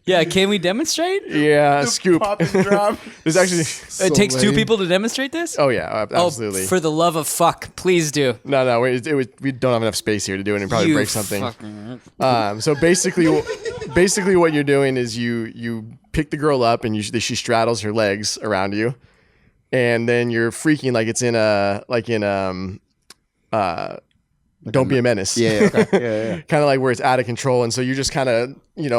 Yeah, can we demonstrate? Yeah, scoop. Pop and drop. There's actually... It takes two people to demonstrate this? Oh, yeah, absolutely. Oh, for the love of fuck, please do. No, we don't have enough space here to do it and probably break something. So basically what you're doing is you pick the girl up and she straddles her legs around you, and then you're freaking like it's Don't Be a Menace. Yeah. Okay. Yeah. Kind of like where it's out of control, and so you're just kind of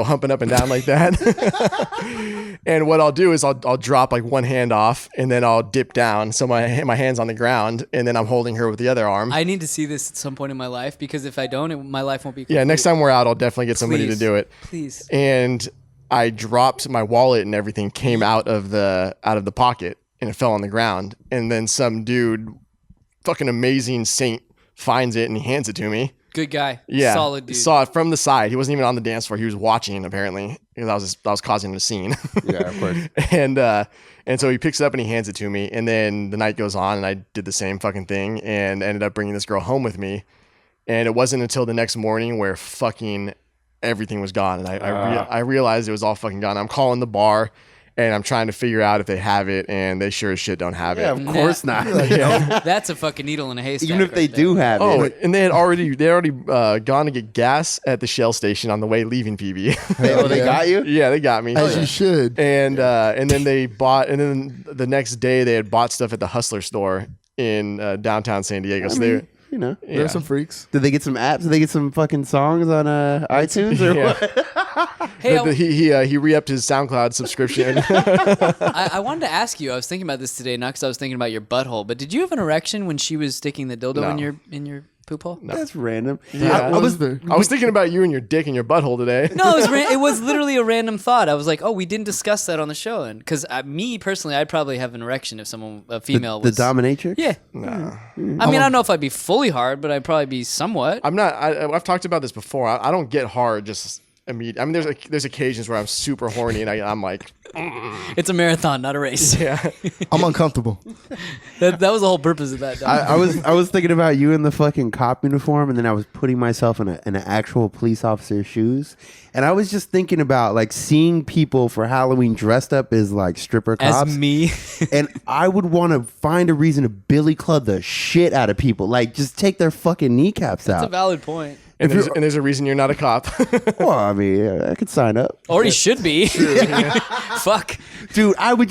humping up and down like that. And what I'll do is I'll drop like one hand off, and then I'll dip down, so my hand's on the ground, and then I'm holding her with the other arm. I need to see this at some point in my life, because if I don't, my life won't be complete. Yeah, next time we're out, I'll definitely get somebody to do it. Please. And I dropped my wallet, and everything came out of the pocket, and it fell on the ground. And then some dude, fucking amazing saint, finds it and he hands it to me. Good guy. Yeah. Solid dude. Saw it from the side. He wasn't even on the dance floor. He was watching, apparently, because I was causing a scene. Yeah, of course. And so he picks it up and he hands it to me. And then the night goes on, and I did the same fucking thing and ended up bringing this girl home with me. And it wasn't until the next morning where fucking everything was gone. And I realized it was all fucking gone. I'm calling the bar, and I'm trying to figure out if they have it, and they sure as shit don't have it. Yeah, of course not. That's a fucking needle in a haystack. Even if they do have it. And they had already gone to get gas at the Shell station on the way leaving PB. They got you? Yeah, they got me. As you should. And then the next day they had bought stuff at the Hustler store in downtown San Diego. So you know. Yeah. There's some freaks. Did they get some apps? Did they get some fucking songs on iTunes or Yeah. what? Hey, He re-upped his SoundCloud subscription. I wanted to ask you. I was thinking about this today, not because I was thinking about your butthole, but did you have an erection when she was sticking the dildo No. in your poop hole? That's random. Yeah. What is there? I was thinking about you and your dick and your butthole today. No, it was literally a random thought. I was like, oh, we didn't discuss that on the show, and because me personally, I'd probably have an erection if a female The was dominatrix? Yeah. Nah. I mean, I don't know if I'd be fully hard, but I'd probably be somewhat. I'm not. I've talked about this before. I don't get hard just immediately. I mean, there's occasions where I'm super horny and I'm like, It's a marathon, not a race. yeah. I'm uncomfortable. That was the whole purpose of that. Dog. I was thinking about you in the fucking cop uniform, and then I was putting myself in an actual police officer's shoes, and I was just thinking about like seeing people for Halloween dressed up as like stripper cops. As me. And I would want to find a reason to billy club the shit out of people, like just take their fucking kneecaps That's a out. valid point. And there's a reason you're not a cop. Well, I mean, yeah, I could sign up, Or he should be. Fuck. dude. I would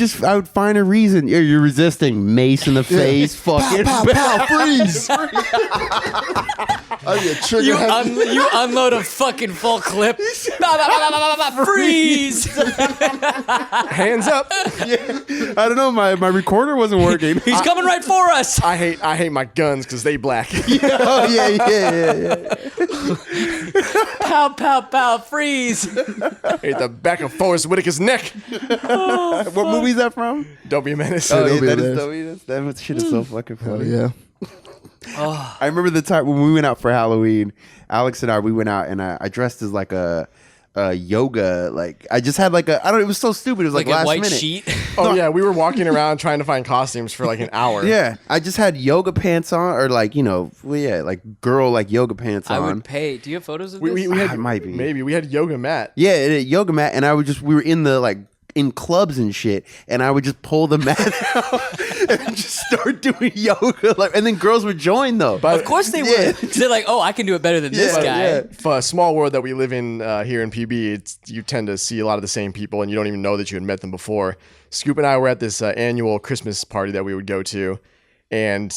find a reason. You're resisting, mace in the face, fucking. Pow, pow, freeze. I get trigger You, happy. you unload a fucking full clip. Freeze. Hands up. I don't know. My recorder wasn't working. He's coming right for us. I hate my guns because they black. Oh yeah. Pow, pow, pow. Freeze. Hate the back of Forrest Whitaker's neck. What movie is that from? Don't be a menace. Oh, Don't yeah, be that a is menace. that shit is so fucking Oh, funny. yeah. I remember the time when we went out for Halloween. Alex and we went out, and I dressed as like a yoga. Like I just had like it was so stupid. It was like, Like a last white minute. sheet. Oh yeah, we were walking around trying to find costumes for like an hour. Yeah, I just had yoga pants on, or like like girl like yoga pants I on. would pay. Do you have photos of We this? had It might be. maybe we had yoga mat. Yeah, a yoga mat, and we were in the like in clubs and shit, and I would just pull the mat out and just start doing yoga, like, and then girls would join though. But Of course they Yeah. would. They're like, oh, I can do it better than this Yeah, guy. yeah. for a small world that we live in here in PB, you tend to see a lot of the same people, and you don't even know that you had met them before. Scoop and I were at this annual Christmas party that we would go to, and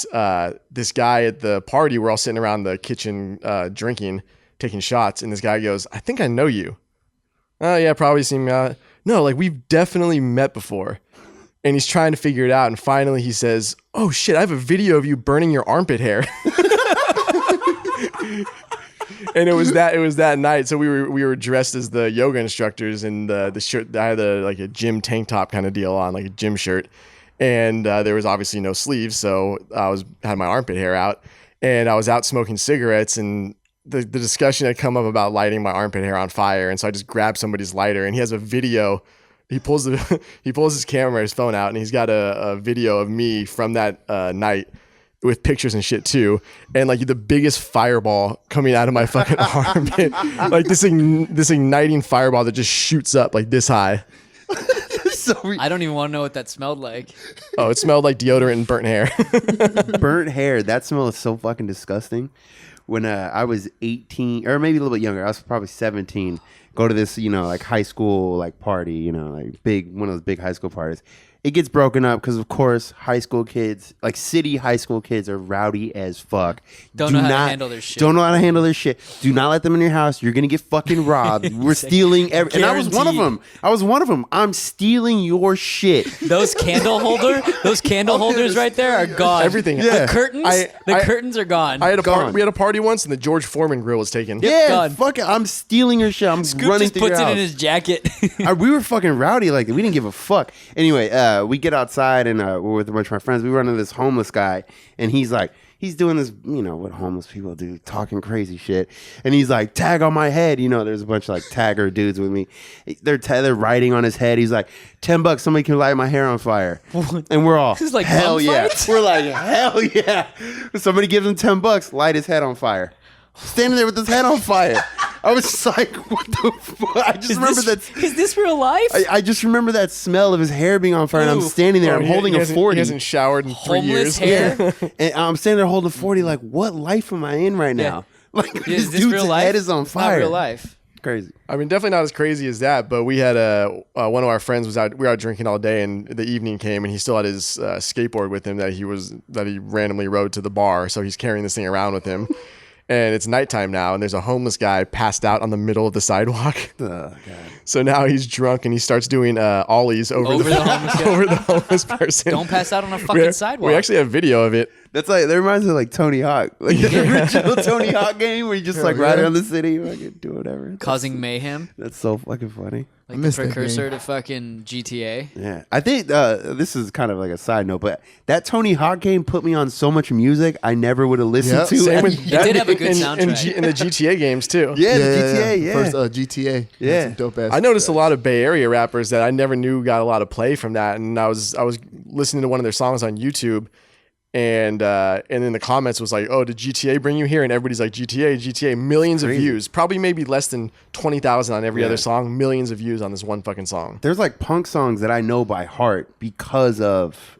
this guy at the party, we're all sitting around the kitchen drinking, taking shots, and this guy goes, "I think I know you." Oh yeah, probably seen me. No, like we've definitely met before. And he's trying to figure it out, and finally he says, "Oh shit, I have a video of you burning your armpit hair." And it was that night. So we were dressed as the yoga instructors, and the shirt, I had like a gym tank top kind of deal on, like a gym shirt, and there was obviously no sleeves, so I had my armpit hair out, and I was out smoking cigarettes, and the discussion had come up about lighting my armpit hair on fire, and so I just grabbed somebody's lighter, and he has a video. He pulls his camera, his phone out, and he's got a video of me from that night with pictures and shit too, and like the biggest fireball coming out of my fucking armpit, like this igniting fireball that just shoots up like this high. So I don't even want to know what that smelled like. Oh, it smelled like deodorant and burnt hair. burnt hair. That smell is so fucking disgusting. When I was 18, or maybe a little bit younger, I was probably 17. Go to this, like high school like party, like one of those big high school parties. It gets broken up because, of course, high school kids, like city high school kids, are rowdy as fuck. Don't know how to handle their shit. Don't know how to handle their shit. Do not let them in your house. You're gonna get fucking robbed. We're stealing and I was one of them. I'm stealing your shit. Those candle holders right there are gone. Everything. Yeah. The curtains are gone. We had a party once, and the George Foreman grill was taken. Yeah, gone. fuck it. I'm stealing your shit. I'm Scoop running just through puts your it house. in his jacket. We were fucking rowdy like that. We didn't give a fuck. Anyway, we get outside and we're with a bunch of my friends. We run into this homeless guy, and he's doing this, what homeless people do, talking crazy shit. And he's like, tag on my head. There's a bunch of like tagger dudes with me. They're writing on his head. He's like, $10, somebody can light my hair on fire. And we're all, This is like hell bum yeah. fights? We're like, hell yeah. Somebody gives him $10, light his head on fire. Standing there with his head on fire. I was just like, what the fuck? I just remember Is this real life? I just remember that smell of his hair being on fire, and I'm Ooh. standing there. I'm holding a 40. He hasn't showered in 3 Homeless years. hair? And I'm standing there holding 40, like, what life am I in right now? Like, Is this this dude's real life? head is on It's not fire. real life. crazy. I mean, definitely not as crazy as that, but we had one of our friends was out. We were out drinking all day, and the evening came, and he still had his skateboard with him that he randomly rode to the bar. So he's carrying this thing around with him, and it's nighttime now, and there's a homeless guy passed out on the middle of the sidewalk. Oh God. So now he's drunk, and he starts doing ollies over the homeless guy. over the homeless person. Don't pass out on a fucking sidewalk. We actually have video of it. That reminds me of like Tony Hawk, like the original Tony Hawk game where you just like ride around the city, like do whatever, causing mayhem. That's so fucking funny. Like the precursor to fucking GTA. Yeah, I think this is kind of like a side note, but that Tony Hawk game put me on so much music I never would have listened to. Same with It did have a good soundtrack. in the GTA games too. Yeah, the GTA, yeah. First GTA. Yeah. Some dope ass. I noticed a lot of Bay Area rappers that I never knew got a lot of play from that, and I was listening to one of their songs on YouTube, and in the comments was like, "Oh, did GTA bring you here?" And everybody's like, "GTA, millions of views, probably maybe less than 20,000 on every other song, millions of views on this one fucking song." There's like punk songs that I know by heart because of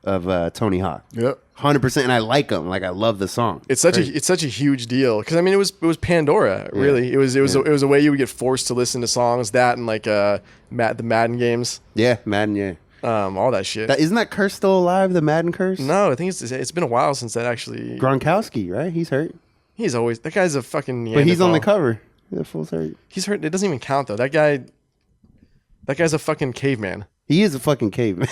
Tony Hawk. Yep. 100%, and I like them. Like I love the song. It's such a huge deal because I mean it was Pandora, really. It was a way you would get forced to listen to songs, that and like the Madden games. Yeah, Madden. Yeah, all that shit. isn't that curse still alive? The Madden curse? No, I think it's been a while since that actually. Gronkowski, right? He's hurt, He's always that guy's a fucking. but he's on the Neanderthal. cover. Yeah, full hurt. He's hurt. It doesn't even count though. That guy's a fucking caveman. He is a fucking caveman.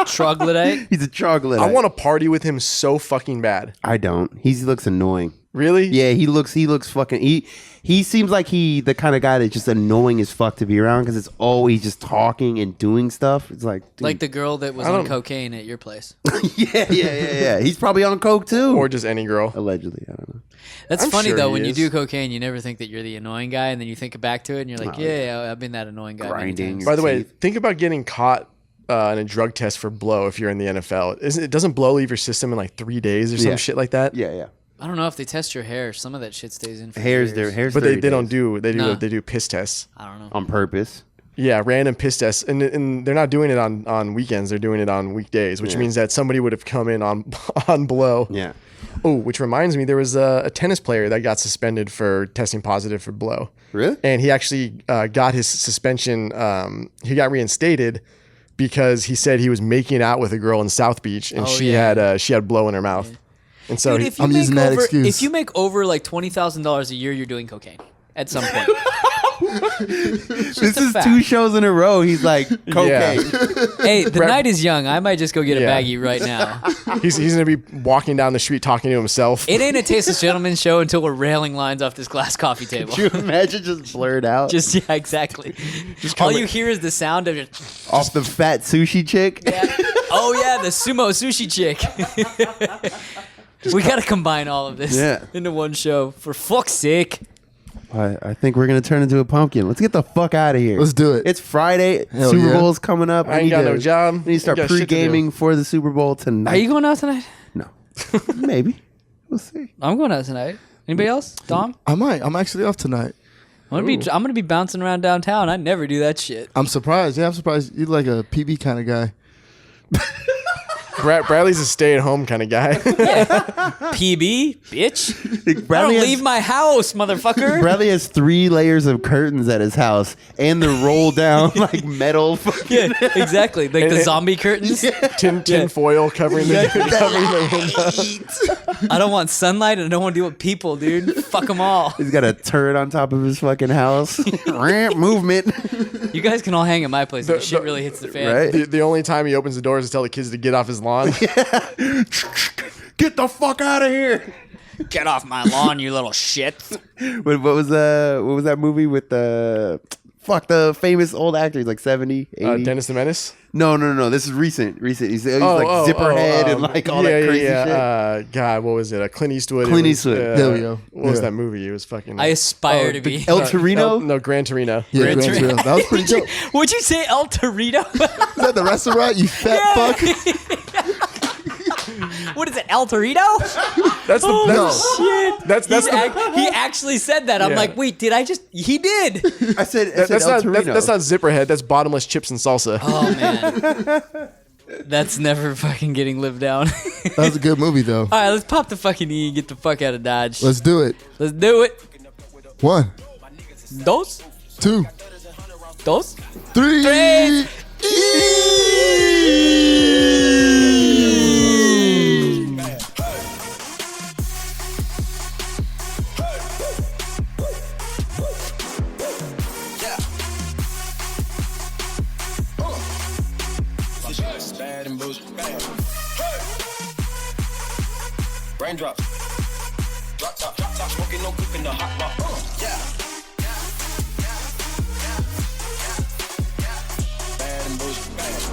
Troglodyte. He's a troglodyte. I want to party with him so fucking bad. I don't. He looks annoying. Really? Yeah, he looks fucking. He seems like the kind of guy that's just annoying as fuck to be around because it's always just talking and doing stuff. It's like, dude. Like the girl that was on cocaine at your place. yeah. He's probably on coke too, Or just any girl. allegedly. I don't know. That's I'm funny sure though. he When you is. do cocaine, you never think that you're the annoying guy, and then you think back to it, and you're like, yeah, I've been that annoying guy. many Grinding. times. By the way, Teeth. think about getting caught in a drug test for blow if you're in the NFL. Doesn't blow leave your system in like 3 days or some Yeah. shit like that? Yeah. I don't know if they test your hair. Some of that shit stays in for Hair's years. But 30 they don't days do No. they do piss tests. I don't know. on purpose. Yeah, random piss tests, and they're not doing it on weekends. They're doing it on weekdays, which means that somebody would have come in on blow. Yeah. Oh, which reminds me, there was a tennis player that got suspended for testing positive for blow. Really? And he actually got his suspension. He got reinstated because he said he was making out with a girl in South Beach, and she had blow in her mouth. And so Dude, I'm using that excuse. If you make over like $20,000 a year, you're doing cocaine at some point. This a is fact. 2 shows in a row. He's like cocaine. Hey, the night is young. I might just go get a Yeah. baggie right now. he's gonna be walking down the street talking to himself. It ain't a Tasteless Gentlemen show until we're railing lines off this glass coffee table. Could you imagine just blurred out Just yeah, exactly. All you hear is the sound of just. off the fat sushi chick? Yeah. Oh yeah, the sumo sushi chick. We gotta combine all of this into one show. For fuck's sake. I think we're gonna turn into a pumpkin. Let's get the fuck out of here. Let's do it. It's Friday. Hell Super yeah. Bowl's coming up. I ain't got no job. We need to start Ain't got shit to do. pre-gaming for the Super Bowl tonight. Are you going out tonight? No. Maybe. We'll see. I'm going out tonight. Anybody else? Dom? I might. I'm actually off tonight. I'm gonna be bouncing around downtown. I never do that shit. I'm surprised. Yeah, I'm surprised. You're like a PB kind of guy. Bradley's a stay-at-home kind of guy. PB, bitch. I Bradley don't has- leave my house, motherfucker. Bradley has 3 layers of curtains at his house, and the roll down like metal. Fucking Yeah, exactly. Like the zombie curtains. tin foil covering the window. I don't want sunlight and I don't want to deal with people, dude. Fuck them all. He's got a turret on top of his fucking house. Ramp movement. You guys can all hang at my place if shit really hits the fan. Right? The only time he opens the doors is to tell the kids to get off his lawn. Get the fuck out of here. Get off my lawn, you little shit. What was that movie with the famous old actor? He's like 70, 80. Dennis the Menace. No. This is recent. He's like Zipperhead and like all that crazy shit. God, what was it? Clint Eastwood. Clint It was, Eastwood. There we go. What was Yeah. that movie? It was fucking. I aspire to be. El Torino? No, Gran Torino. Yeah, Gran Gran Torino. Torino. That was pretty dope. Would you say El Torito? Is that the restaurant? You fat fuck. What is it, El Torito? That's the Shit. that's He actually said that. I'm Yeah. like, wait, did I just? He did. I said that's El not Torino. that's not Zipperhead. That's bottomless chips and salsa. Oh man, that's never fucking getting lived down. That was a good movie though. All right, let's pop the fucking E and get the fuck out of Dodge. Let's do it. Let's do it. 1, Dos. 2, Dos. 3. Tres. Bad and bullshit. Raindrops. Drop top, smoking, no cooking, the hot rock. Yeah. Bad and bullshit.